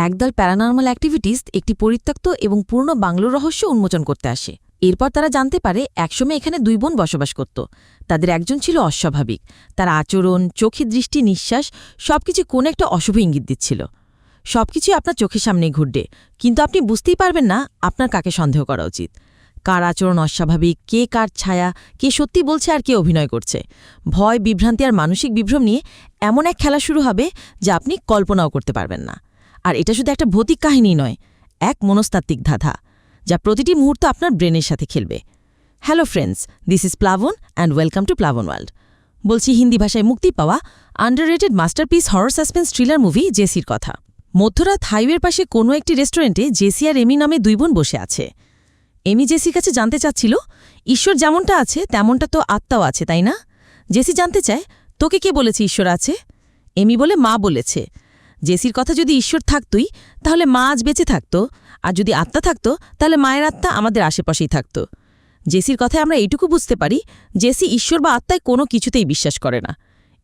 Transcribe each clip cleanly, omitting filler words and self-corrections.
একদল paranormal activist একটি পরিত্যক্ত এবং পূর্ণ বাংলোর রহস্য উন্মোচন করতে আসে। এরপর তারা জানতে পারে একসময় এখানে 2 বোন বসবাস করত। তাদের একজন ছিল অস্বাভাবিক। তার আচরণ, চোখের দৃষ্টি, নিঃশ্বাস সবকিছু কোন একটা অশুভ ইঙ্গিত দিচ্ছিল। সবকিছু আপনার চোখের সামনেই ঘটবে, কিন্তু আপনি বুঝতেই পারবেন না আপনার কাকে সন্দেহ করা উচিত। কার আচরণ অস্বাভাবিক, কে কার ছায়া, কে সত্যি বলছে আর কে অভিনয় করছে। ভয়, বিভ্রান্তি আর মানসিক বিভ্রম নিয়ে এমন এক খেলা শুরু হবে যা আপনি কল্পনাও করতে পারবেন না। আর এটা শুধু একটা ভৌতিক কাহিনী নয়, এক মনস্তাত্ত্বিক ধাঁধা যা প্রতিটি মুহূর্ত আপনার ব্রেনের সাথে খেলবে। Hello friends, this is Plaban and welcome to Plaban world. বলছি হিন্দি ভাষায় মুক্তি পাওয়া underrated masterpiece horror suspense thriller movie জেসির কথা। মধ্যরাত হাইওয়ের পাশে কোনো একটি রেস্টুরেন্টে জেসি আর এমি নামে 2 বোন বসে আছে। এমি জেসির কাছে জানতে চাচ্ছিল, ঈশ্বর যেমনটা আছে তেমনটা তো আত্মাও আছে, তাই না? জেসি জানতে চায়, তোকে কে বলেছে ঈশ্বর আছে? এমি বলে, মা বলেছে। জেসির কথা, যদি ঈশ্বর থাকতই তাহলে মা আজ বেঁচে থাকত, আর যদি আত্মা থাকত তাহলে মায়ের আত্মা আমাদের আশেপাশেই থাকত। জেসির কথায় আমরা এইটুকু বুঝতে পারি, জেসি ঈশ্বর বা আত্মায় কোনো কিছুতেই বিশ্বাস করে না।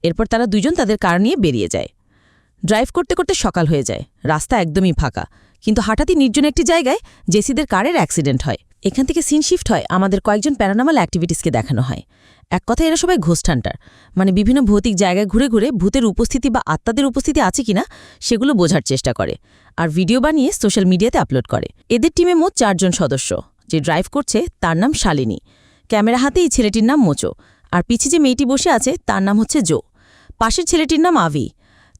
এরপর তারা 2জন তাদের কার নিয়ে বেরিয়ে যায়। ড্রাইভ করতে করতে সকাল হয়ে যায়, রাস্তা একদমই ফাঁকা, কিন্তু হঠাৎই নির্জন একটি জায়গায় জেসিদের কারের অ্যাক্সিডেন্ট হয়। এখান থেকে সিন শিফট হয়, আমাদের কয়েকজন প্যারানর্মাল অ্যাক্টিভিটিসকে দেখানো হয়। এক কথায় এরা সবাই ঘোস্ট হান্টার, মানে বিভিন্ন ভৌতিক জায়গায় ঘুরে ঘুরে ভূতের উপস্থিতি বা আত্মাদের উপস্থিতি আছে কিনা সেগুলো বোঝার চেষ্টা করে, আর ভিডিও বানিয়ে সোশ্যাল মিডিয়াতে আপলোড করে। এদের টিমে মোট 4 জন সদস্য। যে ড্রাইভ করছে তার নাম শালিনী, ক্যামেরা হাতে এই ছেলেটির নাম মোচো, আর পিছে যে মেয়েটি বসে আছে তার নাম হচ্ছে জো। পাশের ছেলেটির নাম আভি।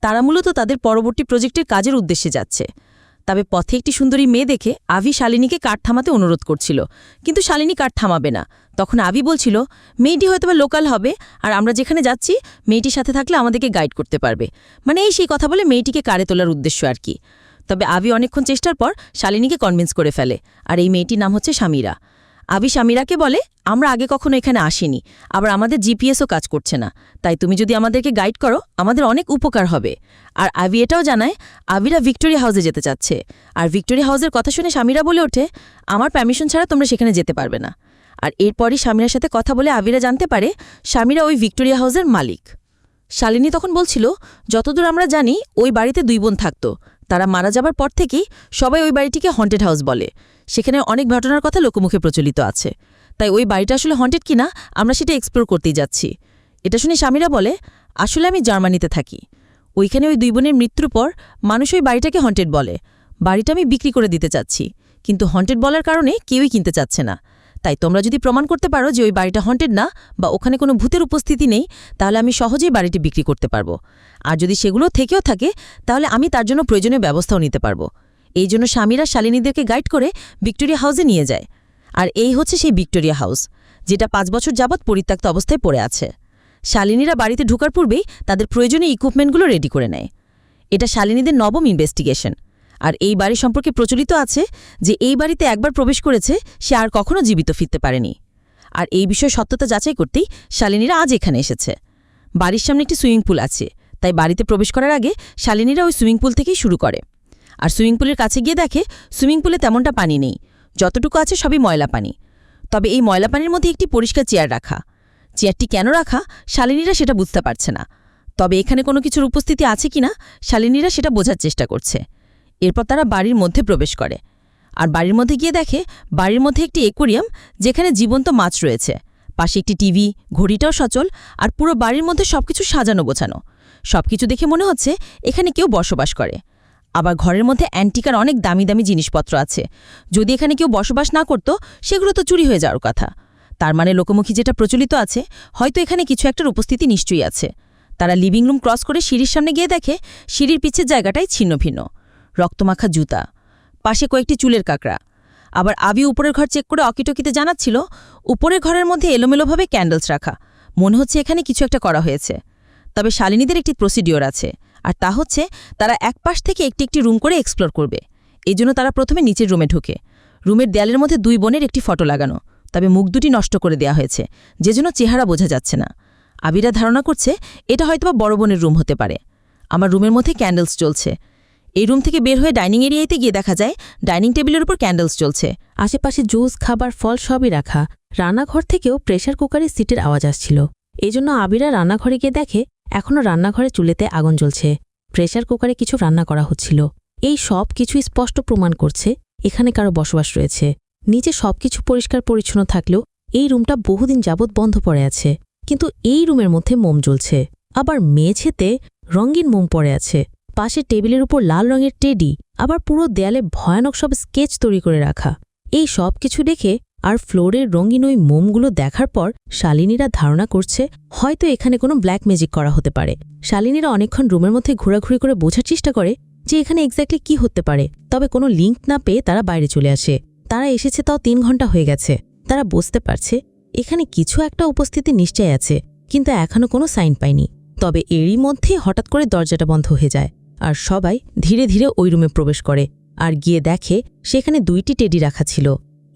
তারা মূলত তাদের পরবর্তী প্রজেক্টের কাজের উদ্দেশ্যে যাচ্ছে। তবে পথে একটি সুন্দরী মেয়ে দেখে আভি শালিনীকে কার থামাতে অনুরোধ করছিল, কিন্তু শালিনী কার থামাবে না। তখন আভি বলছিল, মেয়েটি হয়তোবা লোকাল হবে, আর আমরা যেখানে যাচ্ছি মেয়েটির সাথে থাকলে আমাদেরকে গাইড করতে পারবে। মানে সেই কথা বলে মেয়েটিকে কারে তোলার উদ্দেশ্য আর কি। তবে আভি অনেকক্ষণ চেষ্টার পর শালিনীকে কনভিন্স করে ফেলে, আর এই মেয়েটির নাম হচ্ছে সামিরা। আভি সামিরাকে বলে, আমরা আগে কখনো এখানে আসিনি, আবার আমাদের জিপিএসও কাজ করছে না, তাই তুমি যদি আমাদেরকে গাইড করো আমাদের অনেক উপকার হবে। আর আভি এটাও জানায় আভিরা ভিক্টোরিয়া হাউসে যেতে চাচ্ছে, আর ভিক্টোরিয়া হাউসের কথা শুনে সামিরা বলে ওঠে, আমার পারমিশন ছাড়া তোমরা সেখানে যেতে পারবে না। আর এরপরই সামিরার সাথে কথা বলে আভিরা জানতে পারে সামিরা ওই ভিক্টোরিয়া হাউসের মালিক। শালিনী তখন বলছিল, যতদূর আমরা জানি ওই বাড়িতে 2 বোন থাকত। তারা মারা যাবার পর থেকেই সবাই ওই বাড়িটিকে হন্টেড হাউস বলে। সেখানে অনেক ঘটনার কথা লোকমুখে প্রচলিত আছে, তাই ওই বাড়িটা আসলে হন্টেড কিনা আমরা সেটা এক্সপ্লোর করতেই যাচ্ছি। এটা শুনে সামিরা বলে, আসলে আমি জার্মানিতে থাকি, ওইখানে ওই 2 বোনের মৃত্যুর পর মানুষ ওই বাড়িটাকে হন্টেড বলে। বাড়িটা আমি বিক্রি করে দিতে চাচ্ছি, কিন্তু হন্টেড বলার কারণে কেউই কিনতে চাচ্ছে না। তাই তোমরা যদি প্রমাণ করতে পারো যে ওই বাড়িটা হন্টেড না বা ওখানে কোনো ভূতের উপস্থিতি নেই, তাহলে আমি সহজেই বাড়িটি বিক্রি করতে পারবো। আর যদি সেগুলো থেকেও থাকে তাহলে আমি তার জন্য প্রয়োজনীয় ব্যবস্থাও নিতে পারবো। এই জন্য স্বামীরা শালিনীদেরকে গাইড করে ভিক্টোরিয়া হাউসে নিয়ে যায়। আর এই হচ্ছে সেই ভিক্টোরিয়া হাউস, যেটা 5 বছর যাবৎ পরিত্যক্ত অবস্থায় পড়ে আছে। শালিনীরা বাড়িতে ঢোকার পূর্বেই তাদের প্রয়োজনীয় ইকুইপমেন্টগুলো রেডি করে নেয়। এটা শালিনীদের নবম ইনভেস্টিগেশন। আর এই বাড়ি সম্পর্কে প্রচলিত আছে যে এই বাড়িতে একবার প্রবেশ করেছে সে আর কখনো জীবিত ফিরতে পারেনি। আর এই বিষয়ে সত্যতা যাচাই করতেই শালিনীরা আজ এখানে এসেছে। বাড়ির সামনে একটি সুইমিং পুল আছে, তাই বাড়িতে প্রবেশ করার আগে শালিনীরা ওই সুইমিং পুল থেকেই শুরু করে। আর সুইমিং পুলের কাছে গিয়ে দেখে সুইমিং পুলে তেমনটা পানি নেই, যতটুকু আছে সবই ময়লা পানি। তবে এই ময়লা পানির মধ্যে একটি পরিষ্কার চেয়ার রাখা। চেয়ারটি কেন রাখা শালিনীরা সেটা বুঝতে পারছে না। তবে এখানে কোনো কিছুর উপস্থিতি আছে কিনা শালিনীরা সেটা বোঝার চেষ্টা করছে। এরপর তারা বাড়ির মধ্যে প্রবেশ করে, আর বাড়ির মধ্যে গিয়ে দেখে বাড়ির মধ্যে একটি অ্যাকোয়ারিয়াম, যেখানে জীবন্ত মাছ রয়েছে। পাশে একটি টিভি, ঘড়িটাও সচল, আর পুরো বাড়ির মধ্যে সবকিছু সাজানো গোছানো। সবকিছু দেখে মনে হচ্ছে এখানে কেউ বসবাস করে। আবার ঘরের মধ্যে অ্যান্টিকার অনেক দামি দামি জিনিসপত্র আছে। যদি এখানে কেউ বসবাস না করত সেগুলো তো চুরি হয়ে যাওয়ার কথা। তার মানে লোকমুখী যেটা প্রচলিত আছে, হয়তো এখানে কিছু একটার উপস্থিতি নিশ্চয়ই আছে। তারা লিভিং রুম ক্রস করে সিঁড়ির সামনে গিয়ে দেখে সিঁড়ির পিছের জায়গাটাই ছিন্ন ভিন্ন, রক্তমাখা জুতা, পাশে কয়েকটি চুলের কাঁকড়া। আবার আবি উপরের ঘর চেক করে অকিটকিতে জানাচ্ছিল উপরের ঘরের মধ্যে এলোমেলোভাবে ক্যান্ডেলস রাখা, মনে হচ্ছে এখানে কিছু একটা করা হয়েছে। তবে শালিনীদের একটি প্রসিডিওর আছে, আর তা হচ্ছে তারা এক পাশ থেকে একটি একটি রুম করে এক্সপ্লোর করবে। এই জন্য তারা প্রথমে নিচের রুমে ঢুকে। রুমের দেয়ালের মধ্যে 2 বোনের একটি ফটো লাগানো, তবে মুখ দুটি নষ্ট করে দেয়া হয়েছে, যে জন্য চেহারা বোঝা যাচ্ছে না। আবিরা ধারণা করছে এটা হয়তোবা বড় বোনের রুম হতে পারে। আমার রুমের মধ্যে ক্যান্ডেলস জ্বলছে। এই রুম থেকে বের হয়ে ডাইনিং এরিয়াতে গিয়ে দেখা যায় ডাইনিং টেবিলের উপর ক্যান্ডেলস জ্বলছে, আশেপাশে জুস, খাবার, ফল সবই রাখা। রান্নাঘর থেকেও প্রেসার কুকারের সিটের আওয়াজ আসছিল। এই জন্য আবিরা রান্নাঘরে গিয়ে দেখে এখনও রান্নাঘরে চুলেতে আগুন জ্বলছে। প্রেসার কুকারে কিছু রান্না করা হচ্ছিল। এই সব কিছু স্পষ্ট প্রমাণ করছে এখানে কারো বসবাস রয়েছে। নিচে সবকিছু পরিষ্কার পরিচ্ছন্ন থাকলেও এই রুমটা বহুদিন যাবৎ বন্ধ পড়ে আছে। কিন্তু এই রুমের মধ্যে মোম জ্বলছে, আবার মেঝেতে রঙিন মোম পড়ে আছে। পাশে টেবিলের উপর লাল রঙের টেডি, আবার পুরো দেয়ালে ভয়ানক সব স্কেচ তৈরি করে রাখা। এই সব কিছু দেখে আর ফ্লোরের রঙিন ওই মোমগুলো দেখার পর শালিনীরা ধারণা করছে হয়তো এখানে কোনো ব্ল্যাক ম্যাজিক করা হতে পারে। শালিনীরা অনেকক্ষণ রুমের মধ্যে ঘোরাঘুরি করে বোঝার চেষ্টা করে যে এখানে এক্স্যাক্টলি কি হতে পারে, তবে কোনো লিঙ্ক না পেয়ে তারা বাইরে চলে আসে। তারা এসেছে তাও 3 ঘন্টা হয়ে গেছে। তারা বুঝতে পারছে এখানে কিছু একটা উপস্থিতি নিশ্চয় আছে, কিন্তু এখনও কোনো সাইন পায়নি। তবে এরই মধ্যে হঠাৎ করে দরজাটা বন্ধ হয়ে যায় আর সবাই ধীরে ধীরে ওই রুমে প্রবেশ করে আর গিয়ে দেখে সেখানে 2টি টেডি রাখা ছিল।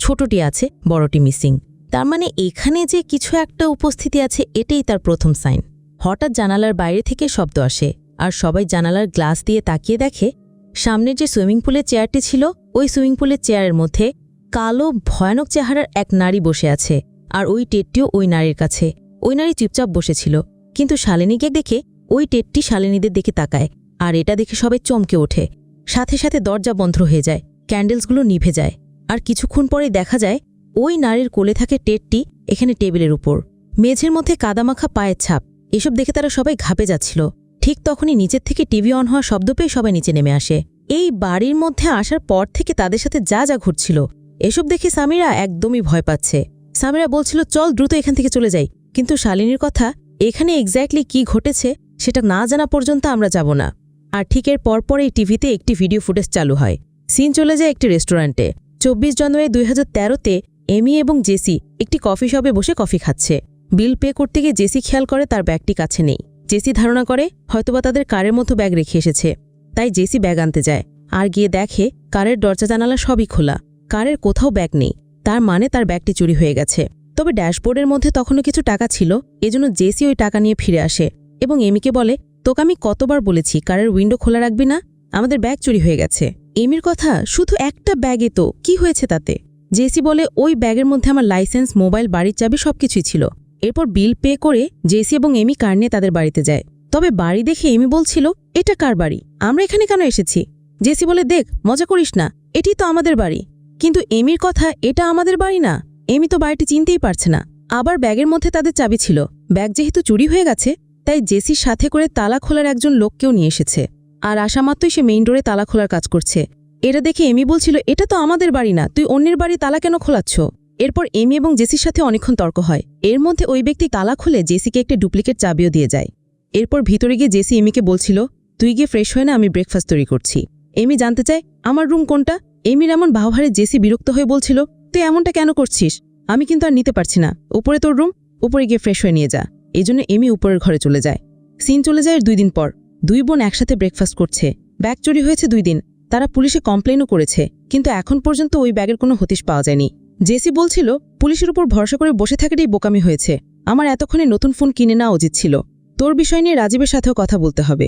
ছোটটি আছে, বড়টি মিসিং। তার মানে এখানে যে কিছু একটা উপস্থিতি আছে এটাই তার প্রথম সাইন। হঠাৎ জানালার বাইরে থেকে শব্দ আসে আর সবাই জানালার গ্লাস দিয়ে তাকিয়ে দেখে সামনের যে সুইমিং পুলের চেয়ারটি ছিল ওই সুইমিং পুলের চেয়ারের মধ্যে কালো ভয়ানক চেহারার এক নারী বসে আছে। আর ওই টেটটিও ওই নারীর কাছে। ওই নারী চুপচাপ বসেছিল, কিন্তু শালিনীকে দেখে ওই টেটটি শালিনীদের দিকে তাকায় আর এটা দেখে সবাই চমকে ওঠে। সাথে সাথে দরজা বন্ধ হয়ে যায়, ক্যান্ডেলসগুলো নিভে যায়। আর কিছুক্ষণ পরেই দেখা যায় ওই নারীর কোলে থাকে টেটটি এখানে টেবিলের উপর, মেঝের মধ্যে কাদামাখা পায়ের ছাপ। এসব দেখে তারা সবাই ঘাপে যাচ্ছিল। ঠিক তখনই নিচের থেকে টিভি অন হওয়ার শব্দ পেয়ে সবাই নিচে নেমে আসে। এই বাড়ির মধ্যে আসার পর থেকে তাদের সাথে যা যা ঘটছিল এসব দেখে সামিরা একদমই ভয় পাচ্ছে। সামিরা বলছিল চল দ্রুত এখান থেকে চলে যাই, কিন্তু শালিনীর কথা এখানে এক্স্যাক্টলি কি ঘটেছে সেটা না জানা পর্যন্ত আমরা যাব না। আর ঠিক এর পরপরেই টিভিতে একটি ভিডিও ফুটেজ চালু হয়। সিন চলে যায় একটি রেস্টুরেন্টে। 24 জানুয়ারি 2013-তে এমি এবং জেসি একটি কফি শপে বসে কফি খাচ্ছে। বিল পে করতে গিয়ে জেসি খেয়াল করে তার ব্যাগটি কাছে নেই। জেসি ধারণা করে হয়তোবা তাদের কারের মতো ব্যাগ রেখে এসেছে, তাই জেসি ব্যাগ আনতে যায় আর গিয়ে দেখে কারের দরজা জানালা সবই খোলা, কারের কোথাও ব্যাগ নেই। তার মানে তার ব্যাগটি চুরি হয়ে গেছে। তবে ড্যাশবোর্ডের মধ্যে তখনও কিছু টাকা ছিল, এজন্য জেসি ওই টাকা নিয়ে ফিরে আসে এবং এমিকে বলে তোকে আমি কতবার বলেছি কারের উইন্ডো খোলা রাখবি না, আমাদের ব্যাগ চুরি হয়ে গেছে। এমির কথা শুধু একটা ব্যাগে তো কি হয়েছে তাতে। জেসি বলে ওই ব্যাগের মধ্যে আমার লাইসেন্স, মোবাইল, বাড়ির চাবি সবকিছুই ছিল। এরপর বিল পে করে জেসি এবং এমি কার নিয়ে তাদের বাড়িতে যায়। তবে বাড়ি দেখে এমি বলছিল এটা কার বাড়ি, আমরা এখানে কেন এসেছি। জেসি বলে দেখ মজা করিস না, এটি তো আমাদের বাড়ি। কিন্তু এমির কথা এটা আমাদের বাড়ি না, এমি তো বাড়িটি চিনতেই পারছে না। আবার ব্যাগের মধ্যে তাদের চাবি ছিল। ব্যাগ যেহেতু চুরি হয়ে গেছে তাই জেসির সাথে করে তালা খোলার একজন লোককেও নিয়ে এসেছে। আর আসা মাত্রই সে মেইন ডোরে তালা খোলার কাজ করছে। এটা দেখে এমি বলছিল এটা তো আমাদের বাড়ি না, তুই অন্যের বাড়ি তালা কেন খোলাচ্ছ। এরপর এমি এবং জেসির সাথে অনেকক্ষণ তর্ক হয়। এর মধ্যে ওই ব্যক্তি তালা খুলে জেসিকে একটি ডুপ্লিকেট চাবিও দিয়ে যায়। এরপর ভিতরে গিয়ে জেসি এমিকে বলছিল তুই গিয়ে ফ্রেশ হয়ে না, আমি ব্রেকফাস্ট তৈরি করছি। এমি জানতে চায় আমার রুম কোনটা। এমির এমন ব্যবহারে জেসি বিরক্ত হয়ে বলছিল তুই এমনটা কেন করছিস, আমি কিন্তু আর নিতে পারছি না, উপরে তোর রুম, উপরে গিয়ে ফ্রেশ হয়ে নিয়ে যা। এজন্য এমি উপরের ঘরে চলে যায়। সিন চলে যায় 2 দিন পর। 2 বোন একসাথে ব্রেকফাস্ট করছে। ব্যাগ চুরি হয়েছে 2 দিন। তারা পুলিশে কমপ্লেনও করেছে, কিন্তু এখন পর্যন্ত ওই ব্যাগের কোনো হদিশ পাওয়া যায়নি। জেসি বলছিল পুলিশের উপর ভরসা করে বসে থাকাটাই বোকামি হয়েছে, আমার এতক্ষণে নতুন ফোন কিনে নেওয়া উচিত ছিল। তোর বিষয় নিয়ে রাজীবের সাথেও কথা বলতে হবে।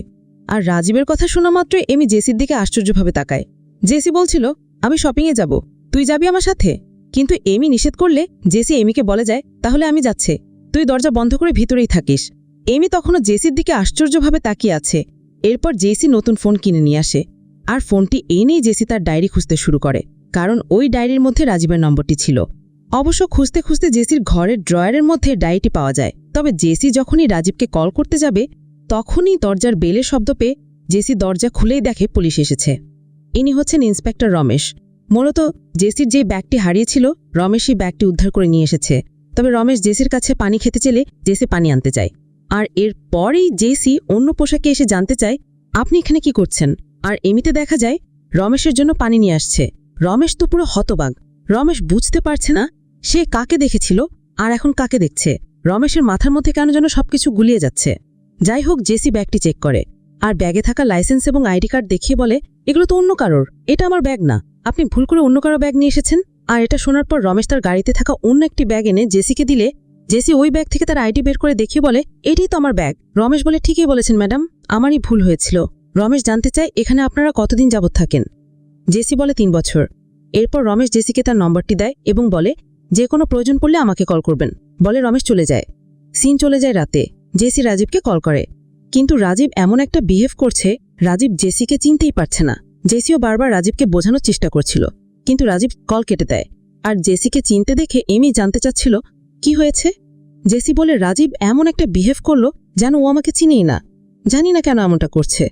আর রাজীবের কথা শোনা মাত্রই এমি জেসির দিকে আশ্চর্যভাবে তাকায়। জেসি বলছিল আমি শপিংয়ে যাব, তুই যাবি আমার সাথে। কিন্তু এমি নিষেধ করলে জেসি এমিকে বলে যায় তাহলে আমি যাচ্ছে, তুই দরজা বন্ধ করে ভিতরেই থাকিস। এমি তখনও জেসির দিকে আশ্চর্যভাবে তাকিয়ে আছে। এরপর জেসি নতুন ফোন কিনে নিয়ে আসে আর ফোনটি এনেই জেসি তার ডায়েরি খুঁজতে শুরু করে, কারণ ওই ডায়েরির মধ্যে রাজীবের নম্বরটি ছিল। অবশ্য খুঁজতে খুঁজতে জেসির ঘরের ড্রয়ারের মধ্যে ডায়েরিটি পাওয়া যায়। তবে জেসি যখনই রাজীবকে কল করতে যাবে তখনই দরজার বেলের শব্দ পেয়ে জেসি দরজা খুলেই দেখে পুলিশ এসেছে। ইনি হচ্ছেন ইন্সপেক্টর রমেশ। মূলত জেসির যে ব্যাগটি হারিয়েছিল রমেশই ব্যাগটি উদ্ধার করে নিয়ে এসেছে। তবে রমেশ জেসির কাছে পানি খেতে চেলে জেসি পানি আনতে চায়। আর এর পরেই জেসি অন্য পোশাকে এসে জানতে চায় আপনি এখানে কি করছেন। আর এমিতে দেখা যায় রমেশের জন্য পানি নিয়ে আসছে। রমেশ তো পুরো হতবাক। রমেশ বুঝতে পারছে না সে কাকে দেখেছিল আর এখন কাকে দেখছে। রমেশের মাথার মধ্যে কেন যেন সবকিছু গুলিয়ে যাচ্ছে। যাই হোক, জেসি ব্যাগটি চেক করে আর ব্যাগে থাকা লাইসেন্স এবং আইডি কার্ড দেখিয়ে বলে এগুলো তো অন্য কারোর, এটা আমার ব্যাগ না, আপনি ভুল করে অন্য কারো ব্যাগ নিয়ে এসেছেন। আর এটা শোনার পর রমেশ তার গাড়িতে থাকা অন্য একটি ব্যাগ এনে জেসিকে দিলে জেসি ওই ব্যাগ থেকে তার আইডি বের করে দেখিয়ে বলে এটাই তো আমার ব্যাগ। রমেশ বলে ঠিকই বলেছেন ম্যাডাম, আমারই ভুল হয়েছিল। রমেশ জানতে চায় এখানে আপনারা কতদিন যাবৎ থাকেন। জেসি বলে 3 বছর। এরপর রমেশ জেসিকে তার নম্বরটি দেয় এবং বলে যে কোনো প্রয়োজন পড়লে আমাকে কল করবেন। বলে রমেশ চলে যায়। সিন চলে যায় রাতে। জেসি রাজীবকে কল করে, কিন্তু রাজীব এমন একটা বিহেভ করছে রাজীব জেসিকে চিনতেই পারছে না। জেসিও বারবার রাজীবকে বোঝানোর চেষ্টা করছিল, কিন্তু রাজীব কল কেটে দেয়। আর জেসিকে চিনতে দেখে এমি জানতে চাচ্ছিল কি হয়েছে। জেসি বলে রাজীব এমন একটা বিহেভ করলো যেন ও আমাকে চিনেই না, জানি না কেন এমনটা করছে।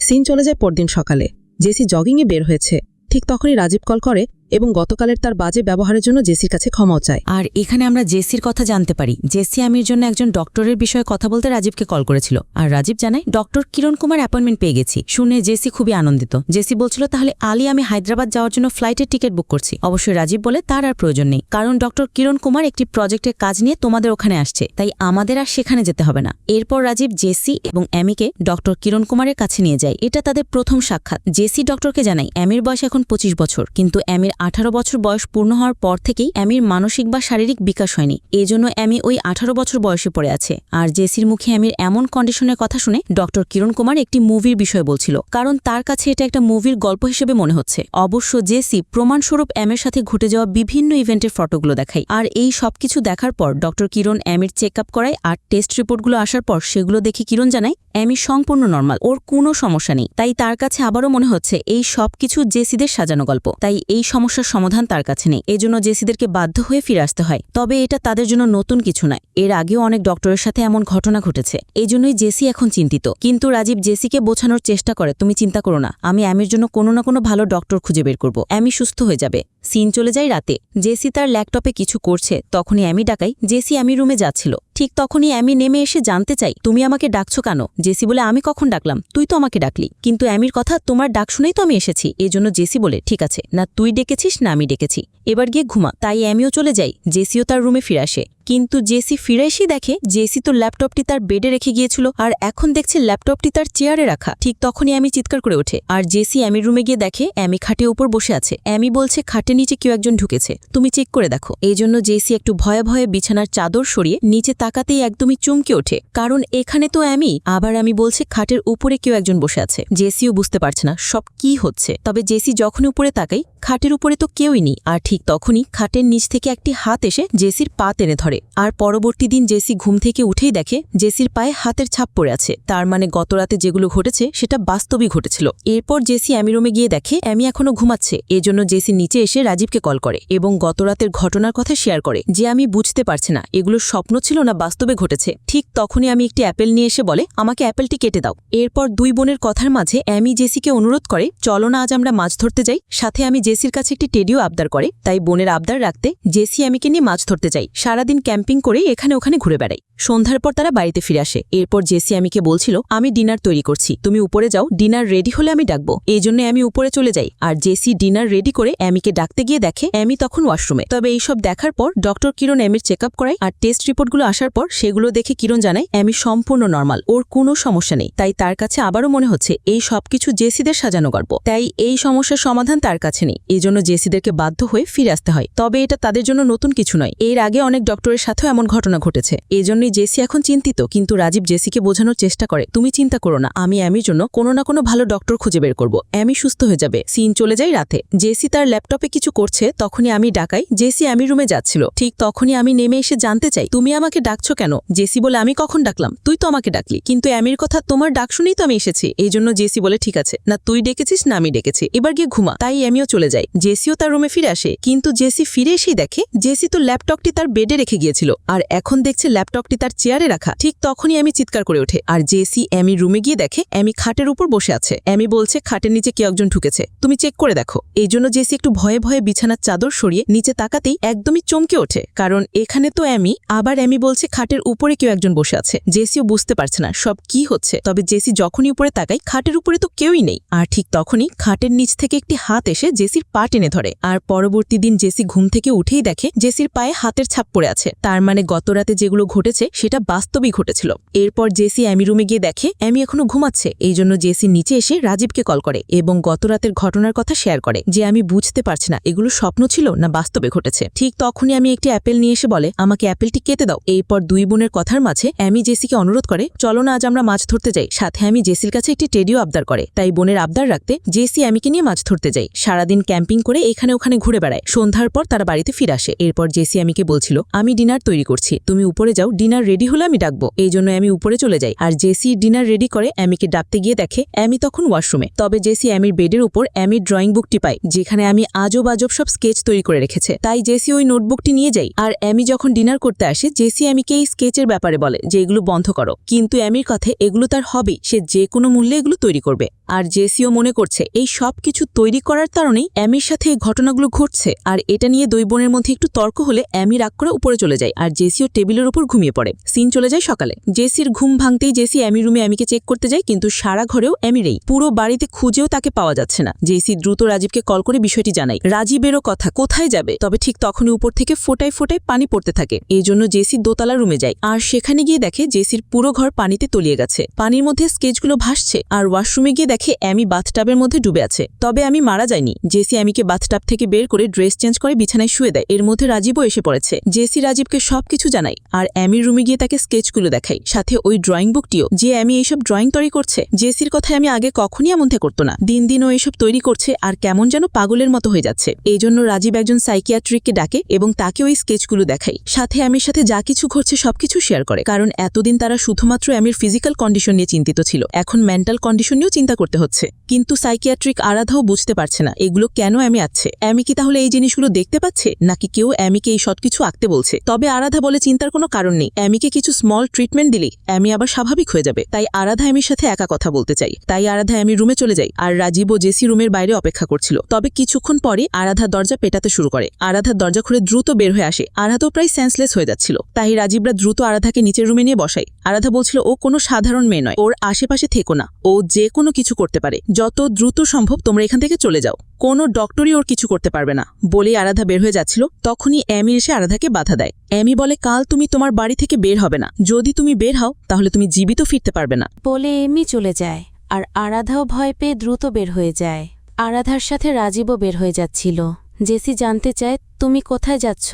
সিন চলে যায় পরদিন সকালে। জেসি জগিংয়ে বের হয়েছে, ঠিক তখনই রাজীব কল করে এবং গতকালের তার বাজে ব্যবহারের জন্য জেসির কাছে ক্ষমাও চায়। আর এখানে আমরা জেসির কথা জানতে পারি। জেসি আমির জন্য একজন ডক্টরের বিষয়ে কথা বলতে রাজীবকে কল করেছিল, আর রাজীব জানায় ডক্টর কিরণ কুমার অ্যাপয়েন্টমেন্ট পেয়ে গেছি। শুনে জেসি খুবই আনন্দিত। জেসি বলছিল তাহলে আলী আমি হায়দ্রাবাদ যাওয়ার জন্য ফ্লাইটের টিকিট বুক করছি। অবশ্যই রাজীব বলে তার আর প্রয়োজন নেই, কারণ ডক্টর কিরণ কুমার একটি প্রজেক্টের কাজ নিয়ে তোমাদের ওখানে আসছে, তাই আমাদের আর সেখানে যেতে হবে না। এরপর রাজীব জেসি এবং অ্যামিকে ডক্টর কিরণ কুমারের কাছে নিয়ে যায়। এটা তাদের প্রথম সাক্ষাৎ। জেসি ডক্টরকে জানায় অ্যামির বয়স এখন 25 বছর, কিন্তু অ্যামির 18 বছর বয়স পূর্ণ হওয়ার পর থেকেই অ্যামির মানসিক বা শারীরিক বিকাশ হয়নি, এজন্য অ্যামি ওই 18 বছর বয়সে পড়ে আছে। আর জেসির মুখে অ্যামির এমন কন্ডিশনের কথা শুনে ডক্টর কিরণ কুমার একটি মুভির বিষয় বলছিল, কারণ তার কাছে এটা একটা মুভির গল্প হিসেবে মনে হচ্ছে। অবশ্য জেসি প্রমাণস্বরূপ অ্যামের সাথে ঘটে যাওয়া বিভিন্ন ইভেন্টের ফটোগুলো দেখায়। আর এই সবকিছু দেখার পর ডক্টর কিরণ অ্যামির চেক আপ করায়, আর টেস্ট রিপোর্টগুলো আসার পর সেগুলো দেখে কিরণ জানায় অ্যামি সম্পূর্ণ নর্মাল, ওর কোনো সমস্যা নেই। তাই তার কাছে আবারও মনে হচ্ছে এই সবকিছু জেসিদের সাজানো গল্প, তাই এই সমস্যার সমাধান তার কাছে নেই। এজন্য জেসিদেরকে বাধ্য হয়ে ফিরে আসতে হয়। তবে এটা তাদের জন্য নতুন কিছু নয়, এর আগেও অনেক ডক্টরের সাথে এমন ঘটনা ঘটেছে। এজন্যই জেসি এখন চিন্তিত। কিন্তু রাজীব জেসিকে বোঝানোর চেষ্টা করে, তুমি চিন্তা করো না, আমি অ্যামির জন্য কোনো না কোনো ভালো ডক্টর খুঁজে বের করব, অ্যামি সুস্থ হয়ে যাবে। সিন চলে যায় রাতে। জেসি তার ল্যাপটপে কিছু করছে, তখনই অ্যামি ডাকায়। জেসি অ্যামি রুমে যাচ্ছিল, ঠিক তখনই অ্যামি নেমে এসে জানতে চাই তুমি আমাকে ডাকছো কেন। জেসি বলে আমি কখন ডাকলাম, তুই তো আমাকে ডাকলি। কিন্তু অ্যামির কথা তোমার ডাক শুনেই তো আমি এসেছি। এজন্য জেসি বলে ঠিক আছে, না তুই ডেকেছিস না আমি ডেকেছি, এবার গিয়ে ঘুমা। তাই অ্যামিও চলে যায়। জেসিও তার রুমে ফিরে আসে, কিন্তু জেসি ফিরে এসে দেখে জেসি তো ল্যাপটপটি তার বেডে রেখে গিয়েছিল, আর এখন দেখছে ল্যাপটপটি তার চেয়ারে রাখা। ঠিক তখনই অ্যামি চিৎকার করে ওঠে, আর জেসি অ্যামির রুমে গিয়ে দেখে অ্যামি খাটের উপর বসে আছে। অ্যামি বলছে খাটের নিচে কেউ একজন ঢুকেছে, তুমি চেক করে দেখো। এই জন্য জেসি একটু ভয়ে ভয়ে বিছানার চাদর সরিয়ে নিচে তাকাতেই একদমই চমকে ওঠে, কারণ এখানে তো অ্যামি। আবার আমি বলছে খাটের উপরে কেউ একজন বসে আছে। জেসিও বুঝতে পারছে না সব কি হচ্ছে। তবে জেসি যখন উপরে তাকাই খাটের উপরে তো কেউই নেই। আর ঠিক তখনই খাটের নিচ থেকে একটি হাত এসে জেসির পা টেনে ধরে। আর পরবর্তী দিন জেসি ঘুম থেকে উঠেই দেখে জেসির পায়ে হাতের ছাপ পড়ে আছে। তার মানে গতরাতে যেগুলো ঘটেছে সেটা বাস্তবই ঘটেছিল। এরপর জেসি অ্যামি রুমে গিয়ে দেখে অ্যামি এখনো ঘুমাচ্ছে। এজন্য জেসি নিচে এসে রাজীবকে কল করে এবং গতরাতের ঘটনার কথা শেয়ার করে, যে আমি বুঝতে পারছি না এগুলো স্বপ্ন ছিল না বাস্তবে ঘটেছে। ঠিক তখনই আমি একটি অ্যাপেল নিয়ে এসে বলে আমাকে অ্যাপেলটি কেটে দাও। এরপর দুই বোনের কথার মাঝে অ্যামি জেসিকে অনুরোধ করে চলো না আজ আমরা মাছ ধরতে যাই। সাথে আমি জেসির কাছে একটি টেডিও আবদার করে, তাই বোনের আবদার রাখতে জেসি অ্যামিকে নিয়ে মাছ ধরতে যাই। সারাদিন ক্যাম্পিং করে এখানে ওখানে ঘুরে বেড়াই। সন্ধ্যার পর তারা বাড়িতে ফিরে আসে। এরপর জেসি অ্যামিকে বলছিল আমি ডিনার তৈরি করছি, তুমি উপরে যাও, ডিনার রেডি হলে আমি ডাকবো। এই জন্য আমি উপরে চলে যাই। আর জেসি ডিনার রেডি করে অ্যামিকে ডাকতে গিয়ে দেখে অ্যামি তখন ওয়াশরুমে। তবে এইসব দেখার পর ডক্টর কিরণ অ্যামির চেক আপ করায়, আর টেস্ট রিপোর্টগুলো আসার পর সেগুলো দেখে কিরণ জানায় অ্যামি সম্পূর্ণ নর্মাল, ওর কোনো সমস্যা নেই। তাই তার কাছে আবারও মনে হচ্ছে এই সবকিছু জেসিদের সাজানো গল্প, তাই এই সমস্যার সমাধান তার কাছে নেই। এজন্য জেসিদেরকে বাধ্য হয়ে ফিরে আসতে হয়। তবে এটা তাদের জন্য নতুন কিছু নয়, এর আগে অনেক ডক্টরের সাথেও এমন ঘটনা ঘটেছে। এজন্যই জেসি এখন চিন্তিত। কিন্তু রাজীব জেসিকে বোঝানোর চেষ্টা করে তুমি চিন্তা করো না, আমি অ্যামির জন্য কোনো না কোনো ভালো ডক্টর খুঁজে বের করব, অ্যামি সুস্থ হয়ে যাবে। সিন চলে যায় রাতে। জেসি তার ল্যাপটপে কিছু করছে, তখনই আমি ডাকাই। জেসি অ্যামির রুমে যাচ্ছিল, ঠিক তখনই আমি নেমে এসে জানতে চাই তুমি আমাকে ডাকছো কেন। জেসি বলে আমি কখন ডাকলাম, তুই তো আমাকে ডাকলি। কিন্তু অ্যামির কথা তোমার ডাক শুনেই তো আমি এসেছি। এই জন্য জেসি বলে ঠিক আছে, না তুই ডেকেছিস না আমি ডেকেছি, এবার গিয়ে ঘুমা। তাই অ্যামিও চলে যায়। জেসিও তার রুমে ফিরে আসে, কিন্তু জেসি ফিরে এসেই দেখে জেসি তো ল্যাপটপটি তার বেডে রেখে গিয়েছিল, আর এখন দেখছে ল্যাপটপটি তার চেয়ারে রাখা। ঠিক তখনই আমি চিৎকার করে ওঠে, আর জেসি অ্যামির রুমে গিয়ে দেখে অ্যামি খাটের উপর বসে আছে। অ্যামি বলছে খাটের নিচে কেউ একজন ঢুকেছে, তুমি চেক করে দেখো। এই জন্য জেসি একটু ভয়ে ভয়ে বিছানার চাদর সরিয়ে নিচে তাকাতেই একদমই চমকে ওঠে, কারণ এখানে তো অ্যামি। আবার অ্যামি বলছে খাটের উপরে কেউ একজন বসে আছে। জেসিও বুঝতে পারছে না সব কি হচ্ছে। তবে জেসি যখনই উপরে তাকায় খাটের উপরে তো কেউই নেই। আর ঠিক তখনই খাটের নিচ থেকে একটি হাত এসে জেসির পা টেনে ধরে। আর পরবর্তী দিন জেসি ঘুম থেকে উঠেই দেখে জেসির পায়ে হাতের ছাপ পড়ে আছে। তার মানে গতরাতে যেগুলো ঘটেছে সেটা বাস্তবই ঘটেছিল। এরপর জেসি অ্যামি রুমে গিয়ে দেখে অ্যামি এখনো ঘুমাচ্ছে। এই জন্য জেসি নিচে এসে রাজীবকে কল করে এবং গতরাতের ঘটনার কথা শেয়ার করে, যে আমি বুঝতে পারছি না এগুলো স্বপ্ন ছিল না বাস্তবে ঘটেছে। ঠিক তখনই আমি একটি অ্যাপেল নিয়ে এসে বলে আমাকে অ্যাপেলটি কেটে দাও। এরপর দুই বোনের কথার মাঝে অ্যামি জেসিকে অনুরোধ করে চলো না আজ আমরা মাছ ধরতে যাই। সাথে আমি জেসির কাছে একটি টেডিও আবদার করে, তাই বোনের আবদার রাখতে জেসি অ্যামিকে নিয়ে মাছ ধরতে যায়। সারাদিন ক্যাম্পিং করে এখানে ওখানে ঘুরে বেড়ায়। সন্ধ্যার পর তারা বাড়িতে ফিরে আসে। এরপর জেসি অ্যামিকে বলছিল আমি ডিনার তৈরি করছি, তুমি উপরে যাও, ডিনার ডিনার রেডি হলে আমি ডাকবো, এই জন্য আমি উপরে চলে যাই। আর জেসি ডিনার রেডি করে অ্যামিকে ডাকতে গিয়ে দেখে অ্যামি তখন ওয়াশরুমে। তবে জেসি অ্যামির বেডের উপর অ্যামির ড্রয়িং বুকটি পায়, যেখানে আমি আজব আজব সব স্কেচ তৈরি করে রেখেছে। তাই জেসি ওই নোটবুকটি নিয়ে যায়। আর অ্যামি যখন ডিনার করতে আসে, জেসি অ্যামিকে এই স্কেচের ব্যাপারে বলে যে এগুলো বন্ধ করো, কিন্তু অ্যামির কথায় এগুলো তার হবেই, সে যে কোনো মূল্যে এগুলো তৈরি করবে। আর জেসিও মনে করছে এই সব কিছু তৈরি করার কারণেই অ্যামির সাথে এই ঘটনাগুলো ঘটছে। আর এটা নিয়ে দুই বোনের মধ্যে একটু তর্ক হলে অ্যামি রাগ করে উপরে চলে যায়, আর জেসিও টেবিলের উপর ঘুমিয়ে পড়ে। সিন চলে যায় সকালে। জেসির ঘুম ভাঙতেই জেসি অ্যামির রুমে অ্যামিকে চেক করতে যায়, কিন্তু সারা ঘরেও অ্যামির এই পুরো বাড়িতে খুঁজেও তাকে পাওয়া যাচ্ছে না। জেসি দ্রুত রাজীবকে কল করে বিষয়টি জানায়। রাজীবেরও কথা, কোথায় যাবে? তবে ঠিক তখনই উপর থেকে ফোটায় ফোটায় পানি পড়তে থাকে। এই জন্য জেসি দোতলা রুমে যায়, আর সেখানে গিয়ে দেখে জেসির পুরো ঘর পানিতে তলিয়ে গেছে। পানির মধ্যে স্কেচগুলো ভাসছে। আর ওয়াশরুমে গিয়ে দেখে অ্যামি বাথটাবের মধ্যে ডুবে আছে। তবে আমি মারা যায়নি। জেসি অ্যামিকে বাথটাব থেকে বের করে ড্রেস চেঞ্জ করে বিছানায় শুয়ে দেয়। এর মধ্যে রাজীবও এসে পড়েছে। জেসি রাজীবকে সবকিছু জানায়, আর অ্যামির রুমে গিয়ে তাকে স্কেচগুলো দেখায়, সাথে ওই ড্রয়িং বুকটিও, যে অ্যামি এইসব ড্রয়িং তৈরি করছে। জেসির কথায় আমি আগে কখনই এমনটা করতো না। দিন দিন ও এইসব তৈরি করছে আর কেমন যেন পাগলের মতো হয়ে যাচ্ছে। এই জন্য রাজীব একজন সাইকিয়াট্রিককে ডাকে এবং তাকে ওই স্কেচগুলো দেখায়। সাথে অ্যামির সাথে যা কিছু ঘটছে সবকিছু শেয়ার করে, কারণ এতদিন তারা শুধুমাত্র অ্যামির ফিজিক্যাল কন্ডিশন নিয়ে চিন্তিত ছিল, এখন মেন্টাল কন্ডিশন নিয়েও চিন্তা করতে হচ্ছে। কিন্তু সাইকিয়াট্রিক আরাধাও বুঝতে পারছে না এগুলো কেন অ্যামি আছে। অ্যামি কি তাহলে এই জিনিসগুলো দেখতে পাচ্ছে, নাকি কেউ অ্যামিকে এই সবকিছু আঁকতে বলছে? তবে আরাধা বলে চিন্তার কোনো কারণ নেই, অ্যামিকে কিছু স্মল ট্রিটমেন্ট দিলে অ্যামি আবার স্বাভাবিক হয়ে যাবে। তাই আরাধা অ্যামির সাথে একা কথা বলতে চাই। তাই আরাধা অ্যামির রুমে চলে যায়, আর রাজীব ও জেসি রুমের বাইরে অপেক্ষা করছিল। তবে কিছুক্ষণ পরে আরাধার দরজা পেটাতে শুরু করে। আরাধার দরজা খুলে দ্রুত বের হয়ে আসে। আরাধাও প্রায় সেন্সলেস হয়ে যাচ্ছিল। তাই রাজীবরা দ্রুত আরাধাকে নিচের রুমে নিয়ে বসায়। আরাধা বলছিল ও কোনো সাধারণ মেয়ে নয়, ওর আশেপাশে থেকো না, ও যে কোনো কিছু করতে পারে, যত দ্রুত সম্ভব তোমরা এখান থেকে চলে যাও, কোনো ডক্টরই ওর কিছু করতে পারবে না। বলেই আরাধা বের হয়ে যাচ্ছিল, তখনই অ্যামি এসে আরাধাকে বাধা দেয়। অ্যামি বলে কাল তুমি তোমার বাড়ি থেকে বের হবে না, যদি তুমি বের হও তাহলে তুমি জীবিত ফিরতে পারবে না। বলে এমি চলে যায়, আর আরাধাও ভয় পেয়ে দ্রুত বের হয়ে যায়। আরাধার সাথে রাজীবও বের হয়ে যাচ্ছিল। জেসি জানতে চায় তুমি কোথায় যাচ্ছ?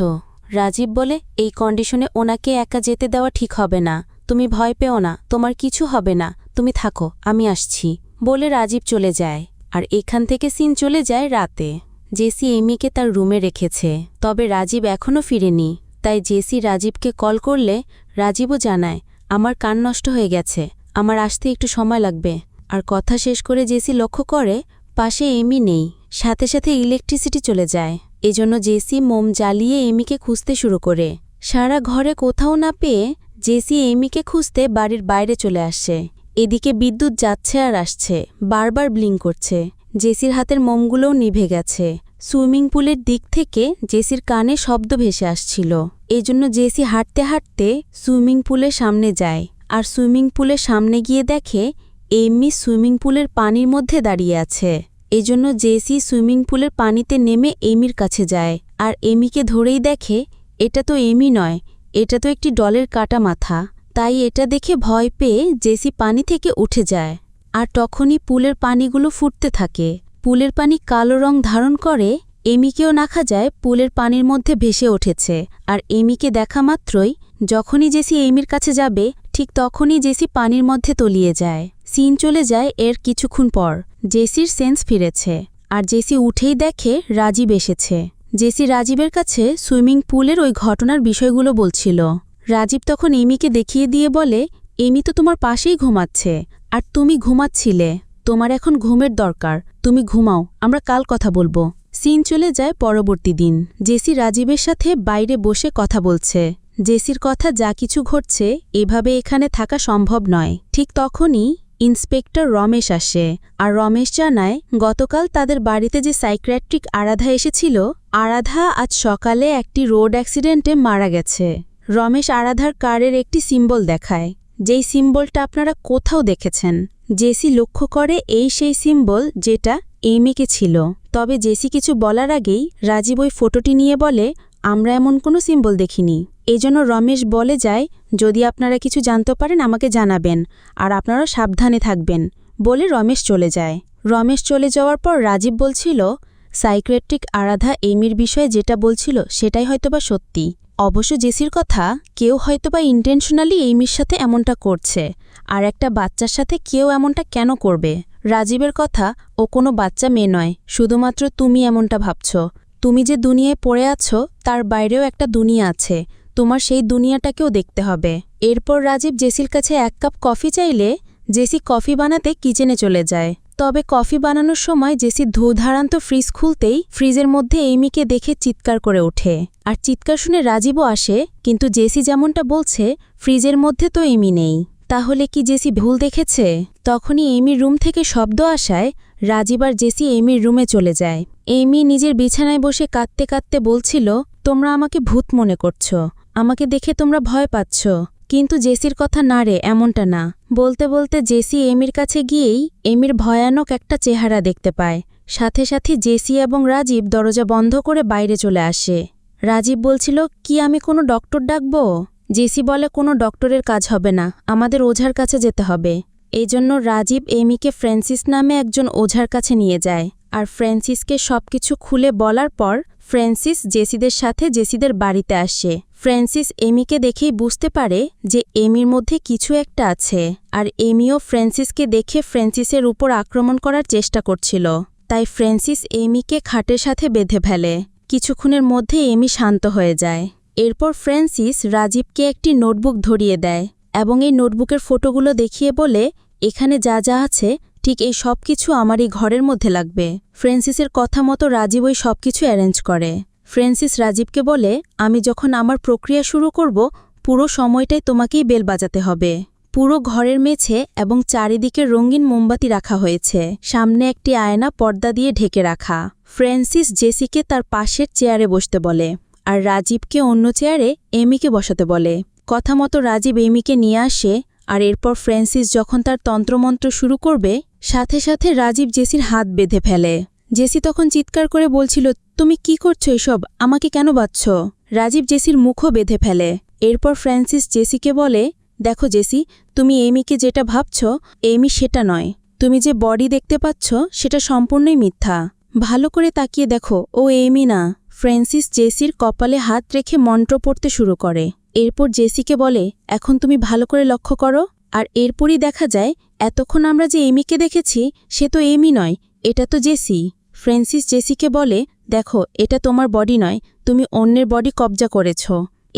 রাজীব বলে এই কন্ডিশনে ওনাকে একা যেতে দেওয়া ঠিক হবে না, তুমি ভয় পেও না, তোমার কিছু হবে না, তুমি থাকো, আমি আসছি। বলে রাজীব চলে যায়। আর এখান থেকে সিন চলে যায় রাতে। জেসি এমিকে তার রুমে রেখেছে, তবে রাজীব এখনও ফিরেনি। তাই জেসি রাজীবকে কল করলে রাজীবও জানায় আমার কান নষ্ট হয়ে গেছে, আমার আসতে একটু সময় লাগবে। আর কথা শেষ করে জেসি লক্ষ্য করে পাশে এমি নেই, সাথে সাথে ইলেকট্রিসিটি চলে যায়। এজন্য জেসি মোম জ্বালিয়ে এমিকে খুঁজতে শুরু করে। সারা ঘরে কোথাও না পেয়ে জেসি এমিকে খুঁজতে বাড়ির বাইরে চলে আসে। এদিকে বিদ্যুৎ যাচ্ছে আর আসছে, বারবার ব্লিং করছে। জেসির হাতের মোমগুলোও নিভে গেছে। সুইমিং পুলের দিক থেকে জেসির কানে শব্দ ভেসে আসছিল। এজন্য জেসি হাঁটতে হাঁটতে সুইমিং পুলের সামনে যায়। আর সুইমিং পুলের সামনে গিয়ে দেখে এমি সুইমিং পুলের পানির মধ্যে দাঁড়িয়ে আছে। এজন্য জেসি সুইমিং পুলের পানিতে নেমে এমির কাছে যায়। আর এমিকে ধরেই দেখে এটা তো এমি নয়, এটা তো একটি ডলের কাটা মাথা। তাই এটা দেখে ভয় পেয়ে জেসি পানি থেকে উঠে যায়। আর তখনই পুলের পানিগুলো ফুটতে থাকে। পুলের পানি কালো রং ধারণ করে। এমিকেও দেখা যায় পুলের পানির মধ্যে ভেসে উঠেছে। আর এমিকে দেখা মাত্রই যখনই জেসি এমির কাছে যাবে ঠিক তখনই জেসি পানির মধ্যে তলিয়ে যায়। সিন চলে যায় এর কিছুক্ষণ পর। জেসির সেন্স ফিরেছে, আর জেসি উঠেই দেখে রাজীব এসেছে। জেসি রাজীবের কাছে সুইমিং পুলের ওই ঘটনার বিষয়গুলো বলছিল। রাজীব তখন এমিকে দেখিয়ে দিয়ে বলে এমি তো তোমার পাশেই ঘুমাচ্ছে, আর তুমি ঘুমাচ্ছিলে, তোমার এখন ঘুমের দরকার, তুমি ঘুমাও, আমরা কাল কথা বলবো। সিন চলে যায় পরবর্তী দিন। জেসি রাজীবের সাথে বাইরে বসে কথা বলছে। জেসির কথা যা কিছু ঘটছে এভাবে এখানে থাকা সম্ভব নয়। ঠিক তখনই ইন্সপেক্টর রমেশ আসে। আর রমেশ জানায় গতকাল তাদের বাড়িতে যে সাইকিয়াট্রিক আরাধা এসেছিল, আরাধা আজ সকালে একটি রোড অ্যাক্সিডেন্টে মারা গেছে। রমেশ আরাধার কারের একটি সিম্বল দেখায়, যেই সিম্বলটা আপনারা কোথাও দেখেছেন। জেসি লক্ষ্য করে এই সেই সিম্বল যেটা এমিকে ছিল। তবে জেসি কিছু বলার আগেই রাজীব ওই ফটোটি নিয়ে বলে আমরা এমন কোনো সিম্বল দেখিনি। এজন্য রমেশ বলে যায় যদি আপনারা কিছু জানতে পারেন আমাকে জানাবেন, আর আপনারা সাবধানে থাকবেন। বলে রমেশ চলে যায়। রমেশ চলে যাওয়ার পর রাজীব বলছিল সাইকিয়াট্রিক আরাধা এমির বিষয়ে যেটা বলছিল সেটাই হয়তোবা সত্যি। অবশ্য জেসির কথা কেউ হয়তোবা ইন্টেনশনালি এমির সাথে এমনটা করছে, আর একটা বাচ্চার সাথে কেউ এমনটা কেন করবে? রাজীবের কথা ও কোনো বাচ্চা মেয়ে নয়, শুধুমাত্র তুমি এমনটা ভাবছ। তুমি যে দুনিয়ায় পড়ে আছো তার বাইরেও একটা দুনিয়া আছে, তোমার সেই দুনিয়াটাকেও দেখতে হবে। এরপর রাজীব জেসির কাছে 1 কাপ কফি চাইলে জেসি কফি বানাতে কিচেনে চলে যায়। তবে কফি বানানোর সময় জেসি ধুধারান্ত ফ্রিজ খুলতেই ফ্রিজের মধ্যে এইমিকে দেখে চিৎকার করে ওঠে। আর চিৎকার শুনে রাজীবও আসে, কিন্তু জেসি যেমনটা বলছে ফ্রিজের মধ্যে তো এইমি নেই। তাহলে কি জেসি ভুল দেখেছে? তখনই এইমির রুম থেকে শব্দ আসায় রাজীব আর জেসি এইমির রুমে চলে যায়। এইমি নিজের বিছানায় বসে কাঁদতে কাঁদতে বলছিল, তোমরা আমাকে ভূত মনে করছো, আমাকে দেখে তোমরা ভয় পাচ্ছ। কিন্তু জেসির কথা না রে, এমনটা না। বলতে বলতে জেসি এমির কাছে গিয়েই এমির ভয়ানক একটা চেহারা দেখতে পায়। সাথে সাথে জেসি এবং রাজীব দরজা বন্ধ করে বাইরে চলে আসে। রাজীব বলছিল, কি আমি কোনো ডক্টর ডাকব? জেসি বলে, কোনো ডক্টরের কাজ হবে না, আমাদের ওঝার কাছে যেতে হবে। এই জন্য রাজীব এমিকে ফ্রান্সিস নামে একজন ওঝার কাছে নিয়ে যায়। আর ফ্রান্সিসকে সবকিছু খুলে বলার পর ফ্রান্সিস জেসিদের সাথে জেসিদের বাড়িতে আসে। ফ্রান্সিস এমিকে দেখেই বুঝতে পারে যে এমির মধ্যে কিছু একটা আছে, আর এমিও ফ্রান্সিসকে দেখে ফ্রান্সিসের উপর আক্রমণ করার চেষ্টা করছিল। তাই ফ্রান্সিস এমিকে খাটের সাথে বেঁধে ফেলে। কিছুক্ষণের মধ্যে এমি শান্ত হয়ে যায়। এরপর ফ্রান্সিস রাজীবকে একটি নোটবুক ধরিয়ে দেয় এবং এই নোটবুকের ফটোগুলো দেখিয়ে বলে, এখানে যা যা আছে ঠিক এই সব কিছু আমার এই ঘরের মধ্যে লাগবে। ফ্রান্সিসের কথা মতো রাজীব ওই সব কিছু অ্যারেঞ্জ করে। ফ্রান্সিস রাজীবকে বলে, আমি যখন আমার প্রক্রিয়া শুরু করব পুরো সময়টাই তোমাকেই বেল বাজাতে হবে। পুরো ঘরের মেঝে এবং চারিদিকে রঙিন মোমবাতি রাখা হয়েছে। সামনে একটি আয়না পর্দা দিয়ে ঢেকে রাখা। ফ্রান্সিস জেসিকে তার পাশের চেয়ারে বসতে বলে, আর রাজীবকে অন্য চেয়ারে এমিকে বসাতে বলে। কথা মতো রাজীব এমিকে নিয়ে আসে। আর এরপর ফ্রান্সিস যখন তার তন্ত্রমন্ত্র শুরু করবে, সাথে সাথে রাজীব জেসির হাত বেঁধে ফেলে। জেসি তখন চিৎকার করে বলছিল, তুমি কি করছো এসব, আমাকে কেন বাঁধছ? রাজীব জেসির মুখও বেঁধে ফেলে। এরপর ফ্রান্সিস জেসিকে বলে, দেখো জেসি, তুমি এমিকে যেটা ভাবছ এমি সেটা নয়। তুমি যে বডি দেখতে পাচ্ছ সেটা সম্পূর্ণই মিথ্যা। ভালো করে তাকিয়ে দেখো, ও এমি না। ফ্রান্সিস জেসির কপালে হাত রেখে মন্ত্র পড়তে শুরু করে। এরপর জেসিকে বলে, এখন তুমি ভালো করে লক্ষ্য করো। আর এরপরই দেখা যায় এতক্ষণ আমরা যে এমিকে দেখেছি সে তো এমি নয়, এটা তো জেসি। ফ্রান্সিস জেসিকে বলে, দেখো এটা তোমার বডি নয়, তুমি অন্যের বডি কবজা করেছ।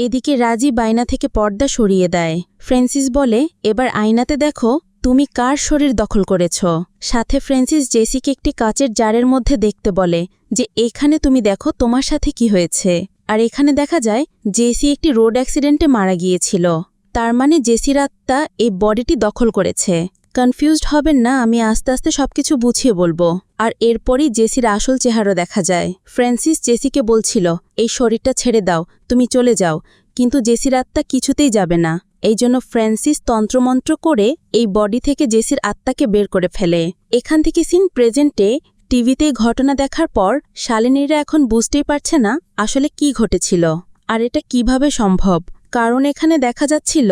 এদিকে রাজীব আয়না থেকে পর্দা সরিয়ে দেয়। ফ্রান্সিস বলে, এবার আয়নাতে দেখো তুমি কার শরীর দখল করেছ। সাথে ফ্রান্সিস জেসিকে একটি কাচের জারের মধ্যে দেখতে বলে যে এখানে তুমি দেখো তোমার সাথে কি হয়েছে। আর এখানে দেখা যায় জেসি একটি রোড অ্যাক্সিডেন্টে মারা গিয়েছিল। তার মানে জেসির আত্মা এই বডিটি দখল করেছে। কনফিউজড হবেন না, আমি আস্তে আস্তে সবকিছু বুঝিয়ে বলবো। আর এরপরই জেসির আসল চেহারা দেখা যায়। ফ্রান্সিস জেসিকে বলছিল, এই শরীরটা ছেড়ে দাও, তুমি চলে যাও। কিন্তু জেসির আত্মা কিছুতেই যাবে না। এই জন্য ফ্রান্সিস তন্ত্রমন্ত্র করে এই বডি থেকে জেসির আত্মাকে বের করে ফেলে। এখান থেকে সিন প্রেজেন্টে টিভিতে ঘটনা দেখার পর শালিনীরা এখন বুঝতেই পারছে না আসলে কি ঘটেছিল আর এটা কিভাবে সম্ভব। কারণ এখানে দেখা যাচ্ছিল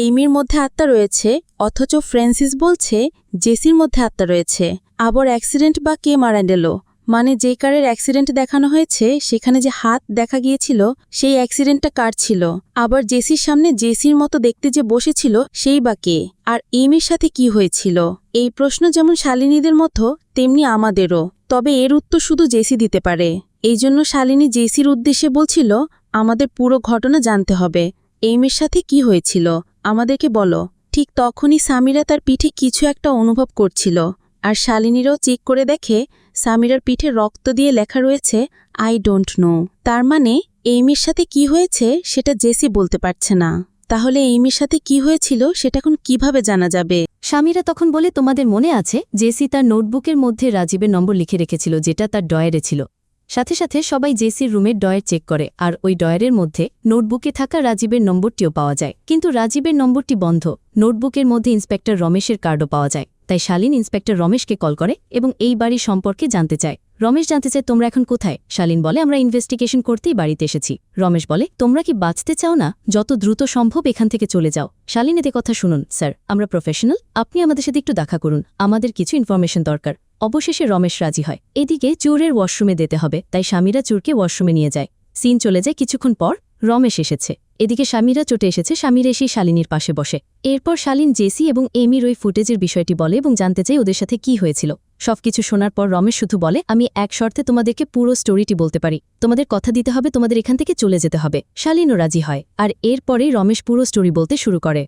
এইমির মধ্যে আত্মা রয়েছে, অথচ ফ্রান্সিস বলছে জেসির মধ্যে আত্মা রয়েছে। আবার অ্যাক্সিডেন্ট বা কে মারা গেল, মানে যে কারের অ্যাক্সিডেন্ট দেখানো হয়েছে সেখানে যে হাত দেখা গিয়েছিল সেই অ্যাক্সিডেন্টটা কার ছিল। আবার জেসির সামনে জেসির মতো দেখতে যে বসেছিল সেই বা কে, আর এইমির সাথে কি হয়েছিল। এই প্রশ্ন যেমন শালিনীদের মতো তেমনি আমাদেরও। তবে এর উত্তর শুধু জেসি দিতে পারে। এই জন্য শালিনী জেসির উদ্দেশ্যে বলছিল, আমাদের পুরো ঘটনা জানতে হবে, এইমির সাথে কি হয়েছিল, আমাদেরকে বলো। ঠিক তখনই সামিরা তার পিঠে কিছু একটা অনুভব করছিল, আর শালিনীরাও চেক করে দেখে সামিরার পিঠে রক্ত দিয়ে লেখা রয়েছে আই ডোন্ট নো। তার মানে এইমির সাথে কি হয়েছে সেটা জেসি বলতে পারছে না। তাহলে এইমির সাথে কি হয়েছিল সেটা এখন কিভাবে জানা যাবে? স্বামীরা তখন বলে, তোমাদের মনে আছে জেসি তার নোটবুকের মধ্যে রাজীবের নম্বর লিখে রেখেছিল, যেটা তার ডয়ারে ছিল। সাথে সাথে সবাই জেসির রুমের ডয়ার চেক করে, আর ওই ডয়ারের মধ্যে নোটবুকে থাকা রাজীবের নম্বরটিও পাওয়া যায়। কিন্তু রাজীবের নম্বরটি বন্ধ। নোটবুকের মধ্যে ইন্সপেক্টর রমেশের কার্ডও পাওয়া যায়। তাই শালীন ইন্সপেক্টর রমেশকে কল করে এবং এই বাড়ির সম্পর্কে জানতে চায়। রমেশ জানতে চায়, তোমরা এখন কোথায়? শালীন বলে, আমরা ইনভেস্টিগেশন করতেই বাড়িতে এসেছি। রমেশ বলে, তোমরা কি বাঁচতে চাও না? যত দ্রুত সম্ভব এখান থেকে চলে যাও। শালীন, এতে কথা শুনুন স্যার, আমরা প্রফেশনাল, আপনি আমাদের সাথে একটু দেখা করুন, আমাদের কিছু ইনফরমেশন দরকার। অবশেষে রমেশ রাজি হয়। এদিকে চোরের ওয়াশরুমে যেতে হবে, তাই স্বামীরা চোরকে ওয়াশরুমে নিয়ে যায়। সিন চলে যায় কিছুক্ষণ পর রমেশ এসেছে। এদিকে স্বামীরা চটে এসেছে, স্বামীরা এসেই শালিনীর পাশে বসে। এরপর শালীন জেসি এবং এমির ওই ফুটেজের বিষয়টি বলে এবং জানতে চায় ওদের সাথে কি হয়েছিল। সবকিছু শোনার পর রমেশ শুধু বলে, আমি এক শর্তে তোমাদেরকে পুরো স্টোরিটি বলতে পারি। তোমাদের কথা দিতে হবে, তোমাদের এখান থেকে চলে যেতে হবে। শালীনও রাজি হয়, আর এরপরেই রমেশ পুরো স্টোরি বলতে শুরু করে।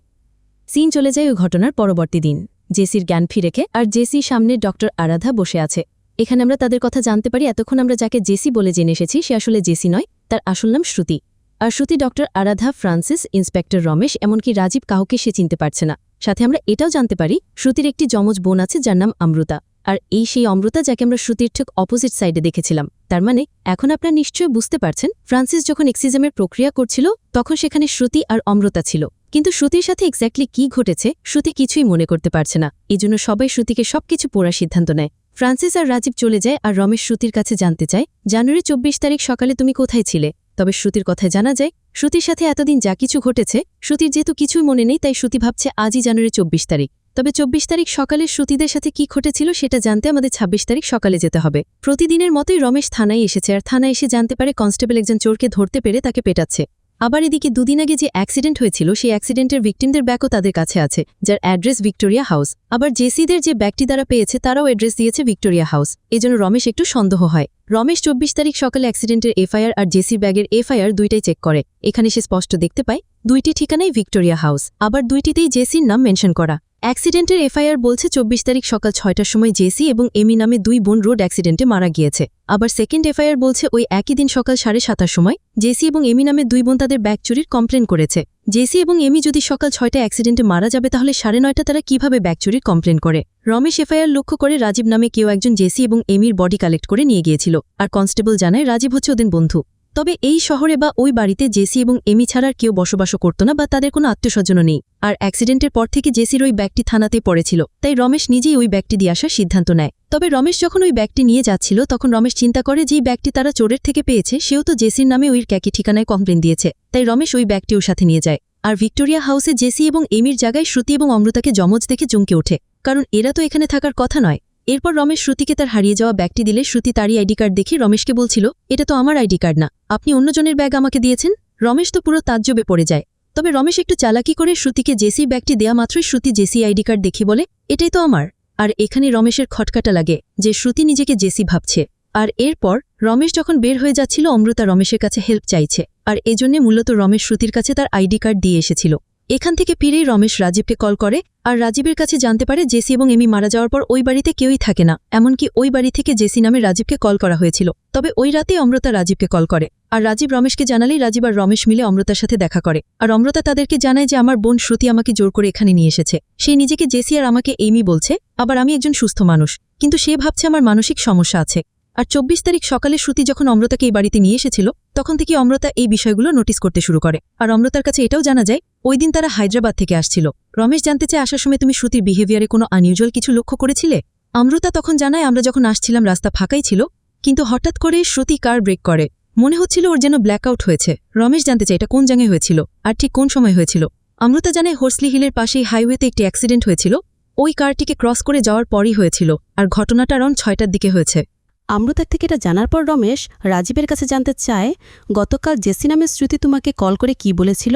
সিন চলে যায় ওই ঘটনার পরবর্তী দিন। জেসির জ্ঞান ফিরেছে, আর জেসি সামনে ডক্টর আরাধা বসে আছে। এখানে আমরা তাদের কথা জানতে পারি, এতক্ষণ আমরা যাকে জেসি বলে জেনে এসেছি সে আসলে জেসি নয়, তার আসল নাম শ্রুতি। আর Shruti doctor Aradha, Francis, inspector Ramesh, এমনকি রাজীব কাউকে সে চিনতে পারছে না। সাথে আমরা এটাও জানতে পারি শ্রুতির একটি যমজ বোন আছে যার নাম অমৃতা। আর এই সেই অমৃতা যাকে আমরা শ্রুতির ঠিক অপোজিট সাইডে দেখেছিলাম। তার মানে এখন আপনারা নিশ্চয়ই বুঝতে পারছেন, ফ্রান্সিস যখন এক্সিজমের প্রক্রিয়া করছিল তখন সেখানে শ্রুতি আর অমৃতা ছিল। কিন্তু শ্রুতির সাথে এক্স্যাক্টলি কি ঘটেছে শ্রুতি কিছুই মনে করতে পারছে না। এজন্য সবাই শ্রুতিকে সবকিছু পড়ার সিদ্ধান্ত নেয়। ফ্রান্সিস আর রাজীব চলে যায়, আর রমেশ শ্রুতির কাছে জানতে চায়, জানুয়ারি 24 তারিখ সকালে তুমি কোথায় ছিলে? তবে শ্রুতির কথায় জানা যায় শ্রুতির সাথে এতদিন যা কিছু ঘটেছে শ্রুতির যেহেতু কিছুই মনে নেই, তাই শ্রুতি ভাবছে আজই জানুয়ারি 24 তারিখ। তবে 24 তারিখ সকালে শ্রুতিদের সাথে কি ঘটেছিল সেটা জানতে আমাদের 26 তারিখ সকালে যেতে হবে। প্রতিদিনের মতোই রমেশ থানায় এসেছে, আর থানায় এসে জানতে পারে কনস্টেবল একজন চোরকে ধরতে পেরে তাকে পেটাচ্ছে। আবার এদিকে দুদিন আগে যে অ্যাক্সিডেন্ট হয়েছিল সেই অ্যাক্সিডেন্টের ভিকটিমদের ব্যাগও তাদের কাছে আছে, যার অ্যাড্রেস ভিক্টোরিয়া হাউস। আবার জেসিদের যে ব্যাগটি দ্বারা পেয়েছে তারাও অ্যাড্রেস দিয়েছে ভিক্টোরিয়া হাউস। এজন্য রমেশ একটু সন্দেহ হয়। রমেশ 24 তারিখ সকালে অ্যাক্সিডেন্টের এফআইআর আর জেসির ব্যাগের এফআইআর দুইটাই চেক করে। এখানে সে স্পষ্ট দেখতে পায় দুইটি ঠিকানাই ভিক্টোরিয়া হাউস, আবার দুইটিতেই জেসির নাম মেনশন করা। অ্যাক্সিডেন্টের এফআইআর বলছে 24 তারিখ সকাল 6টার সময় জেসি এবং এমি নামে দুই বোন রোড অ্যাক্সিডেন্টে মারা গিয়েছে। আবার সেকেন্ড এফআইআর বলছে ওই একই দিন সকাল 7:30টার সময় জেসি এবং এমি নামে দুই বোন তাদের ব্যাগ চুরির কমপ্লেন করেছে। জেসি এবং এমি যদি সকাল 6টায় অ্যাক্সিডেন্টে মারা যাবে তাহলে 9:30 তারা কিভাবে ব্যাগ চুরির কমপ্লেন করে? রমেশ এফআইআর লক্ষ্য করে রাজীব নামে কেউ একজন জেসি এবং এমির বডি কালেক্ট করে নিয়ে গিয়েছিল, আর কনস্টেবল জানায় রাজীব হচ্ছে ওদের বন্ধু। তবে এই শহরে বা ওই বাড়িতে জেসি এবং এমি ছাড়ার কেউ বসবাসও করত না বা তাদের কোনো আত্মীয়স্বজনও নেই। আর অ্যাক্সিডেন্টের পর থেকে জেসির ওই ব্যাগটি থানাতে পড়েছিল, তাই রমেশ নিজেই ওই ব্যাগটি দিয়ে আসার সিদ্ধান্ত নেয়। তবে রমেশ যখন ওই ব্যাগটি নিয়ে যাচ্ছিল তখন রমেশ চিন্তা করে যেই ব্যাগটি তারা চোরের থেকে পেয়েছে সেও তো জেসির নামে ওই একই ঠিকানায় কমপ্লেন দিয়েছে, তাই রমেশ ওই ব্যাগটি ওর সাথে নিয়ে যায়। আর ভিক্টোরিয়া হাউসে জেসি এবং এমির জায়গায় শ্রুতি এবং অমৃতাকে যমজ দেখে চমকে ওঠে, কারণ এরা তো এখানে থাকার কথা নয়। এরপর রমেশ শ্রুতিকে তার হারিয়ে যাওয়া ব্যাগটি দিলে শ্রুতি তারই আইডি কার্ড দেখে রমেশকে বলছিল, এটা তো আমার আইডি কার্ড না, আপনি অন্যজনের ব্যাগ আমাকে দিয়েছেন। রমেশ তো পুরো তাজ্জবে পড়ে যায়। তবে রমেশ একটু চালাকি করে শ্রুতিকে জেসির ব্যাগটি দেয়া মাত্রই শ্রুতি জেসি আইডি কার্ড দেখে বলে, এটাই তো আমার। আর এখানে রমেশের খটকাটা লাগে যে শ্রুতি নিজেকে জেসি ভাবছে। আর এরপর রমেশ যখন বের হয়ে যাচ্ছিল অমৃতা রমেশের কাছে হেল্প চাইছে, আর এজন্যে মূলত রমেশ শ্রুতির কাছে তার আইডি কার্ড দিয়ে এসেছিল। এখান থেকে ফিরেই রমেশ রাজীবকে কল করে, আর রাজীবের কাছে জানতে পারে জেসি এবং এমি মারা যাওয়ার পর ওই বাড়িতে কেউই থাকে না, এমনকি ওই বাড়ি থেকে জেসি নামে রাজীবকে কল করা হয়েছিল। তবে ওই রাতেই অমৃতা রাজীবকে কল করে, আর রাজীব রমেশকে জানালেই রাজীব আর রমেশ মিলে অমৃতার সাথে দেখা করে। আর অমৃতা তাদেরকে জানায় যে আমার বোন শ্রুতি আমাকে জোর করে এখানে নিয়ে এসেছে। সে নিজেকে জেসি আর আমাকে এমি বলছে, আবার আমি একজন সুস্থ মানুষ, কিন্তু সে ভাবছে আমার মানসিক সমস্যা আছে। আর 24 তারিখ সকালে শ্রুতি যখন অমৃতাকে এই বাড়িতে নিয়ে এসেছিল তখন থেকে অমৃতা এই বিষয়গুলো নোটিস করতে শুরু করে। আর অমৃতার কাছে এটাও জানা যায় ওই দিন তারা হায়দ্রাবাদ থেকে আসছিল। রমেশ জানতে চায় আসার সময় তুমি শ্রুতির বিহেভিয়ারে কোনো আনইউজুয়াল কিছু লক্ষ্য করেছিলে? অমৃতা তখন জানায় আমরা যখন আসছিলাম রাস্তা ফাঁকাই ছিল, কিন্তু হঠাৎ করে শ্রুতি কার ব্রেক করে, মনে হচ্ছিল ওর যেন ব্ল্যাকআউট হয়েছে। রমেশ জানতে চায় এটা কোন জায়গায় হয়েছিল আর ঠিক কোন সময় হয়েছিল। অমৃতা জানায় হোর্সলি হিলের পাশেই হাইওয়েতে একটি অ্যাক্সিডেন্ট হয়েছিল, ওই কারটিকে ক্রস করে যাওয়ার পরই হয়েছিল, আর ঘটনাটা অ্যারাউন্ড 6টার দিকে হয়েছে। অমৃতার থেকে এটা জানার পর রমেশ রাজীবের কাছে জানতে চায় গতকাল জেসি নামের শ্রুতি তোমাকে কল করে কি বলেছিল?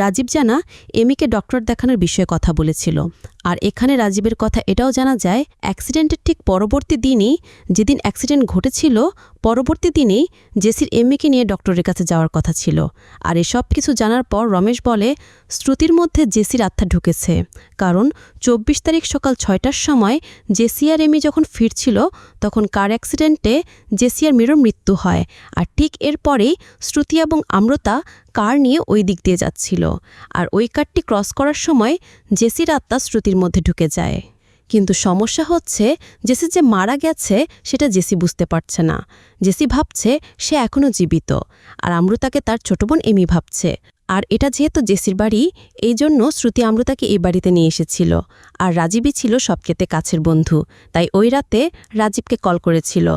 রাজীব জানা এমিকে ডক্টর দেখানোর বিষয়ে কথা বলেছিল। আর এখানে রাজীবের কথা এটাও জানা যায় অ্যাক্সিডেন্টের ঠিক পরবর্তী দিনই, যেদিন অ্যাক্সিডেন্ট ঘটেছিল পরবর্তী দিনেই জেসির এমিকে নিয়ে ডক্টরের কাছে যাওয়ার কথা ছিল। আর এসব কিছু জানার পর রমেশ বলে শ্রুতির মধ্যে জেসির আত্মা ঢুকেছে, কারণ 24 তারিখ সকাল 6টার সময় জেসি আর এমি যখন ফিরছিল তখন কার অ্যাক্সিডেন্টে জেসি আর মিরর মৃত্যু হয়। আর ঠিক এরপরেই শ্রুতি এবং অমৃতা কার নিয়ে ওই দিক দিয়ে যাচ্ছিল, আর ওই কারটি ক্রস করার সময় জেসির আত্মা শ্রুতির মধ্যে ঢুকে যায়। কিন্তু সমস্যা হচ্ছে জেসি যে মারা গেছে সেটা জেসি বুঝতে পারছে না। জেসি ভাবছে সে এখনও জীবিত, আর অমৃতাকে তার ছোট বোন এমি ভাবছে। আর এটা যেহেতু জেসির বাড়ি, এই জন্য শ্রুতি অমৃতাকে এই বাড়িতে নিয়ে এসেছিল। আর রাজীবই ছিল সবচেয়ে কাছের বন্ধু, তাই ওই রাতে রাজীবকে কল করেছিল।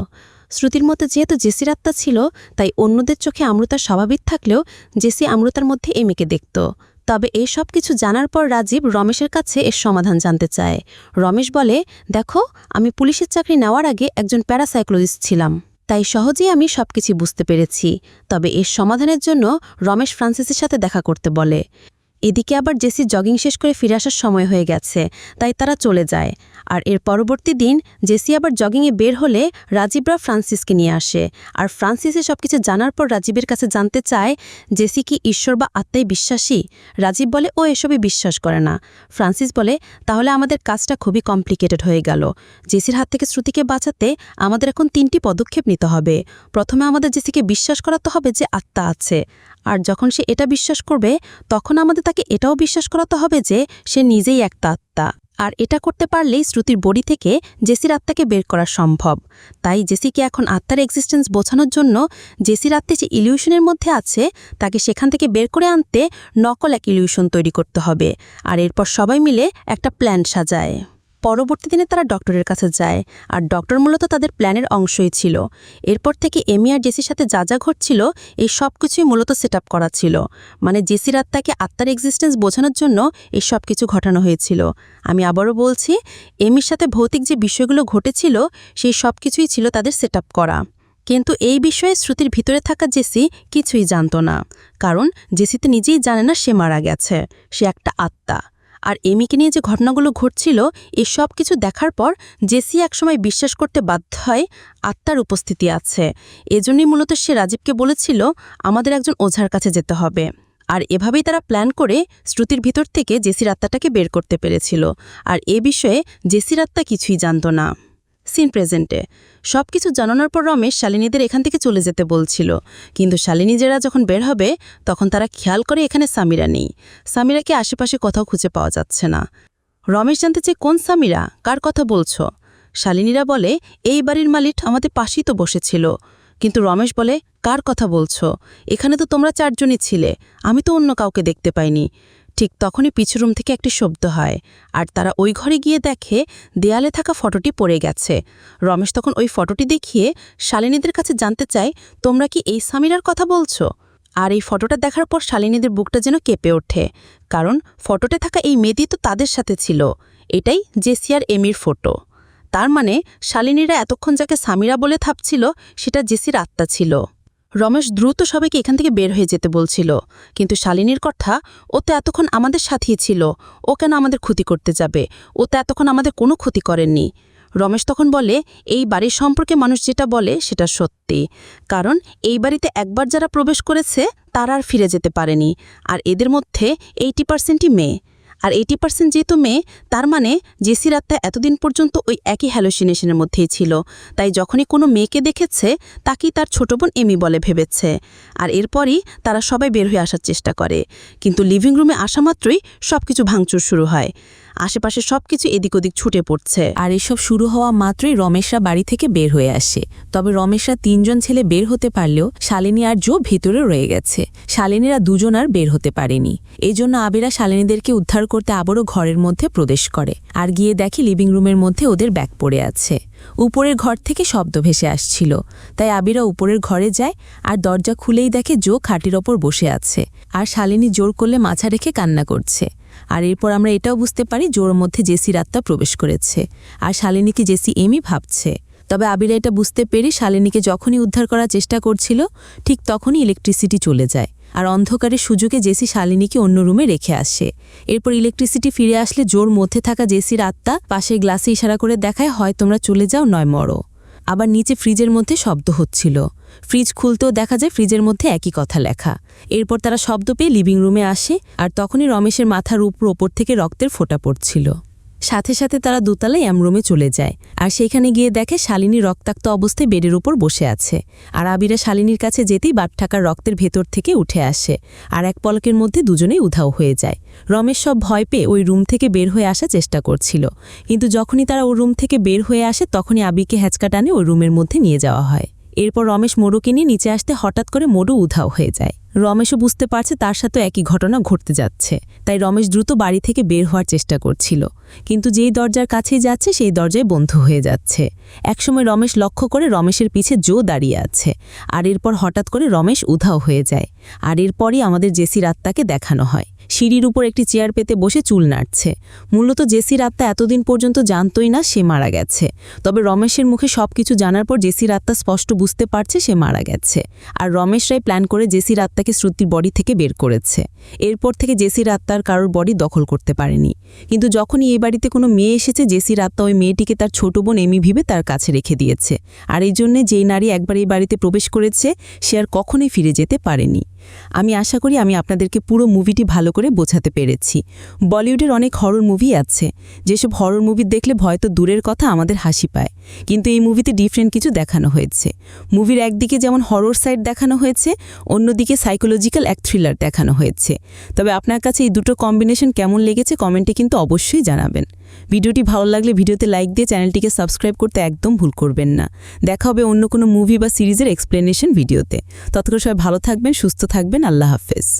শ্রুতির মধ্যে যেহেতু জেসির আত্মা ছিল, তাই অন্যদের চোখে অমৃতা স্বাভাবিক থাকলেও জেসি অমৃতার মধ্যে এমিকে দেখত। তবে এই সব কিছু জানার পর রাজীব রমেশের কাছে এর সমাধান জানতে চায়। রমেশ বলে, দেখো আমি পুলিশের চাকরি নেওয়ার আগে একজন প্যারাসাইকোলজিস্ট ছিলাম, তাই সহজেই আমি সবকিছু বুঝতে পেরেছি। তবে এর সমাধানের জন্য রমেশ ফ্রান্সিসের সাথে দেখা করতে বলে। এদিকে আবার জেসির জগিং শেষ করে ফিরে আসার সময় হয়ে গেছে, তাই তারা চলে যায়। আর এর পরবর্তী দিন জেসি আবার জগিংয়ে বের হলে রাজীবরা ফ্রান্সিসকে নিয়ে আসে। আর ফ্রান্সিসে সবকিছু জানার পর রাজীবের কাছে জানতে চায় জেসি কি ঈশ্বর বা আত্মায় বিশ্বাসী। রাজীব বলে ও এসবে বিশ্বাস করে না। ফ্রান্সিস বলে তাহলে আমাদের কাজটা খুবই কমপ্লিকেটেড হয়ে গেল। জেসির হাত থেকে শ্রুতিকে বাঁচাতে আমাদের এখন 3টি পদক্ষেপ নিতে হবে। প্রথমে আমাদের জেসিকে বিশ্বাস করাতে হবে যে আত্মা আছে, আর যখন সে এটা বিশ্বাস করবে তখন আমাদের তাকে এটাও বিশ্বাস করাতে হবে যে সে নিজেই একটা আত্মা। আর এটা করতে পারলেই শ্রুতির বডি থেকে জেসির আত্মাকে বের করা সম্ভব। তাই জেসিকে এখন আত্মার এক্সিস্টেন্স বোঝানোর জন্য জেসির আত্মা যে ইলিউশনের মধ্যে আছে তাকে সেখান থেকে বের করে আনতে নকল এক ইলিউশন তৈরি করতে হবে। আর এরপর সবাই মিলে একটা প্ল্যান সাজায়। পরবর্তী দিনে তারা ডক্টরের কাছে যায়, আর ডক্টর মূলত তাদের প্ল্যানের অংশই ছিল। এরপর থেকে এমি আর জেসির সাথে যা যা ঘটছিল এই সব কিছুই মূলত সেট আপ করা ছিল। মানে জেসির আত্মাকে আত্মার এক্সিস্টেন্স বোঝানোর জন্য এই সব কিছু ঘটানো হয়েছিল। আমি আবারও বলছি, এমির সাথে ভৌতিক যে বিষয়গুলো ঘটেছিল সেই সব কিছুই ছিল তাদের সেট আপ করা। কিন্তু এই বিষয়ে শ্রুতির ভিতরে থাকা জেসি কিছুই জানত না, কারণ জেসি তো নিজেই জানে না সে মারা গেছে, সে একটা আত্মা। আর এমিকে নিয়ে যে ঘটনাগুলো ঘটছিল এই সব কিছু দেখার পর জেসি একসময় বিশ্বাস করতে বাধ্য হয় আত্মার উপস্থিতি আছে। এজন্যই মূলত সে রাজীবকে বলেছিল আমাদের একজন ওঝার কাছে যেতে হবে। আর এভাবেই তারা প্ল্যান করে শ্রুতির ভিতর থেকে জেসির আত্মাটাকে বের করতে পেরেছিল। আর এ বিষয়ে জেসির আত্মা কিছুই জানত না। সিন প্রেজেন্টে সব কিছু জানানোর পর রমেশ শালিনীদের এখান থেকে চলে যেতে বলছিল, কিন্তু শালিনীজেরা যখন বের হবে তখন তারা খেয়াল করে এখানে সামিরা নেই। সামিরাকে আশেপাশে কোথাও খুঁজে পাওয়া যাচ্ছে না। রমেশ জানতে চায় কোন সামিরা, কার কথা বলছ? শালিনীরা বলে এই বাড়ির মালিক আমাদের পাশেই তো বসেছিল। কিন্তু রমেশ বলে কার কথা বলছ? এখানে তো তোমরা 4 জনই ছিলে, আমি তো অন্য কাউকে দেখতে পাইনি। ঠিক তখনই পিছু রুম থেকে একটি শব্দ হয়, আর তারা ওই ঘরে গিয়ে দেখে দেয়ালে থাকা ফটোটি পড়ে গেছে। রমেশ তখন ওই ফটোটি দেখিয়ে শালিনীদের কাছে জানতে চায় তোমরা কি এই সামিরার কথা বলছ? আর এই ফটোটা দেখার পর শালিনীদের বুকটা যেন কেঁপে ওঠে, কারণ ফটোতে থাকা এই মেয়েটি তো তাদের সাথে ছিল। এটাই জেসি আর এমির ফটো। তার মানে শালিনীরা এতক্ষণ যাকে সামিরা বলে ভাবছিল সেটা জেসির আত্মা ছিল। রমেশ দ্রুত সবাইকে এখান থেকে বের হয়ে যেতে বলছিল, কিন্তু শালিনীর কথা ও তো এতক্ষণ আমাদের সাথেই ছিল, ও কেন আমাদের ক্ষতি করতে যাবে? ও তো এতক্ষণ আমাদের কোনো ক্ষতি করেননি। রমেশ তখন বলে এই বাড়ির সম্পর্কে মানুষ যেটা বলে সেটা সত্যি, কারণ এই বাড়িতে একবার যারা প্রবেশ করেছে তারা আর ফিরে যেতে পারেনি। আর এদের মধ্যে 80%ই মেয়ে। আর 80% যেহেতু মেয়ে, তার মানে জেসির আত্মা এতদিন পর্যন্ত ওই একই হ্যালোসিনেশনের মধ্যেই ছিল। তাই যখনই কোনো মেয়েকে দেখেছে তাকেই তার ছোট বোন এমি বলে ভেবেছে। আর এরপরই তারা সবাই বের হয়ে আসার চেষ্টা করে, কিন্তু লিভিং রুমে আসা মাত্রই সব কিছু ভাঙচুর শুরু হয়। আশেপাশে সবকিছু এদিক ওদিক ছুটে পড়ছে। আর এসব শুরু হওয়া মাত্রই রমেশরা বাড়ি থেকে বের হয়ে আসে। তবে রমেশরা 3 জন ছেলে বের হতে পারলেও শালিনী আর জো ভিতরে রয়ে গেছে। শালিনীরা 2 জন আর বের হতে পারেনি। এই জন্য আবিরা শালিনীদেরকে উদ্ধার করতে আবারও ঘরের মধ্যে প্রবেশ করে, আর গিয়ে দেখি লিভিং রুমের মধ্যে ওদের ব্যাগ পড়ে আছে। উপরের ঘর থেকে শব্দ ভেসে আসছিল, তাই আবিরা উপরের ঘরে যায়, আর দরজা খুলেই দেখে জো খাটির ওপর বসে আছে, আর শালিনী জোর করলে মাথা রেখে কান্না করছে। আর এরপর আমরা এটাও বুঝতে পারি জোর মধ্যে জেসির আত্মা প্রবেশ করেছে, আর শালিনীকে জেসি এমি ভাবছে। তবে আবিরা এটা বুঝতে পেরে শালিনীকে যখনই উদ্ধার করার চেষ্টা করছিল ঠিক তখনই ইলেকট্রিসিটি চলে যায়, আর অন্ধকারের সুযোগে জেসি শালিনীকে অন্য রুমে রেখে আসে। এরপর ইলেকট্রিসিটি ফিরে আসলে জোর মধ্যে থাকা জেসির আত্মা পাশের গ্লাসে ইশারা করে দেখায় হয় তোমরা চলে যাও নয় মরো। আবার নিচে ফ্রিজের মধ্যে শব্দ হচ্ছিল। ফ্রিজ খুলতেও দেখা যায় ফ্রিজের মধ্যে একই কথা লেখা। এরপর তারা শব্দ পেয়ে লিভিং রুমে আসে, আর তখনই রমেশের মাথার ওপর থেকে রক্তের ফোঁটা পড়ছিল। সাথে সাথে তারা দোতলায় রুমে চলে যায়, আর সেখানে গিয়ে দেখে শালিনী রক্তাক্ত অবস্থায় বেডের উপর বসে আছে। আর আবিরা শালিনীর কাছে যেতেই বাটঠাকার রক্তের ভেতর থেকে উঠে আসে, আর এক পলকের মধ্যে দুজনেই উধাও হয়ে যায়। রমেশ সব ভয় পেয়ে ওই রুম থেকে বের হয়ে আসার চেষ্টা করছিল, কিন্তু যখনই তারা ওই রুম থেকে বের হয়ে আসে তখনই আবিকে হ্যাচকা টানে ওই রুমের মধ্যে নিয়ে যাওয়া হয়। এরপর রমেশ মোড়ুকে নিয়ে নিচে আসতে হঠাৎ করে মোড়ু উধাও হয়ে যায়। রমেশও বুঝতে পারছে তার সাথে একই ঘটনা ঘটতে যাচ্ছে, তাই রমেশ দ্রুত বাড়ি থেকে বের হওয়ার চেষ্টা করছিল, কিন্তু যেই দরজার কাছেই যাচ্ছে সেই দরজায় বন্ধ হয়ে যাচ্ছে। একসময় রমেশ লক্ষ্য করে রমেশের পিছে জো দাঁড়িয়ে আছে, আর এরপর হঠাৎ করে রমেশ উধাও হয়ে যায়। আর এরপরই আমাদের জেসির আত্মাকে দেখানো হয় সিঁড়ির উপর একটি চেয়ার পেতে বসে চুল নাড়ছে। মূলত জেসির আত্মা এতদিন পর্যন্ত জানতই না সে মারা গেছে, তবে রমেশের মুখে সবকিছু জানার পর জেসির আত্মা স্পষ্ট বুঝতে পারছে সে মারা গেছে। আর রমেশরাই প্ল্যান করে জেসির আত্মাকে আত্মাকে শ্রুতির বডি থেকে বের করেছে। এরপর থেকে জেসির আত্মার কারোর বডি দখল করতে পারেনি। কিন্তু যখনই এই বাড়িতে কোনো মেয়ে এসেছে, জেসির আত্মা ওই মেয়েটিকে তার ছোট বোন এমি ভেবে তার কাছে রেখে দিয়েছে। আর এই জন্যে যেই নারী একবার এই বাড়িতে প্রবেশ করেছে সে আর কখনোই ফিরে যেতে পারেনি। আমি আশা করি আমি আপনাদেরকে পুরো মুভিটি ভালো করে বোঝাতে পেরেছি। বলিউডের অনেক হরর মুভি আছে, যেসব হরর মুভি দেখলে ভয় তো দূরের কথা, আমাদের হাসি পায়। কিন্তু এই মুভিতে ডিফারেন্ট কিছু দেখানো হয়েছে। মুভির একদিকে যেমন হরর সাইড দেখানো হয়েছে, অন্যদিকে সাইকোলজিক্যাল এক থ্রিলার দেখানো হয়েছে। তবে আপনার কাছে এই দুটো কম্বিনেশন কেমন লেগেছে কমেন্টে কিন্তু অবশ্যই জানাবেন। ভিডিওটি ভালো লাগলে ভিডিওতে লাইক দিয়ে চ্যানেলটিকে সাবস্ক্রাইব করতে একদম ভুল করবেন না। দেখা হবে অন্য কোনো মুভি বা সিরিজের এক্সপ্লেনেশন ভিডিওতে। ততক্ষণ সবাই ভালো থাকবেন, সুস্থ থাকবেন। আল্লাহ হাফেজ।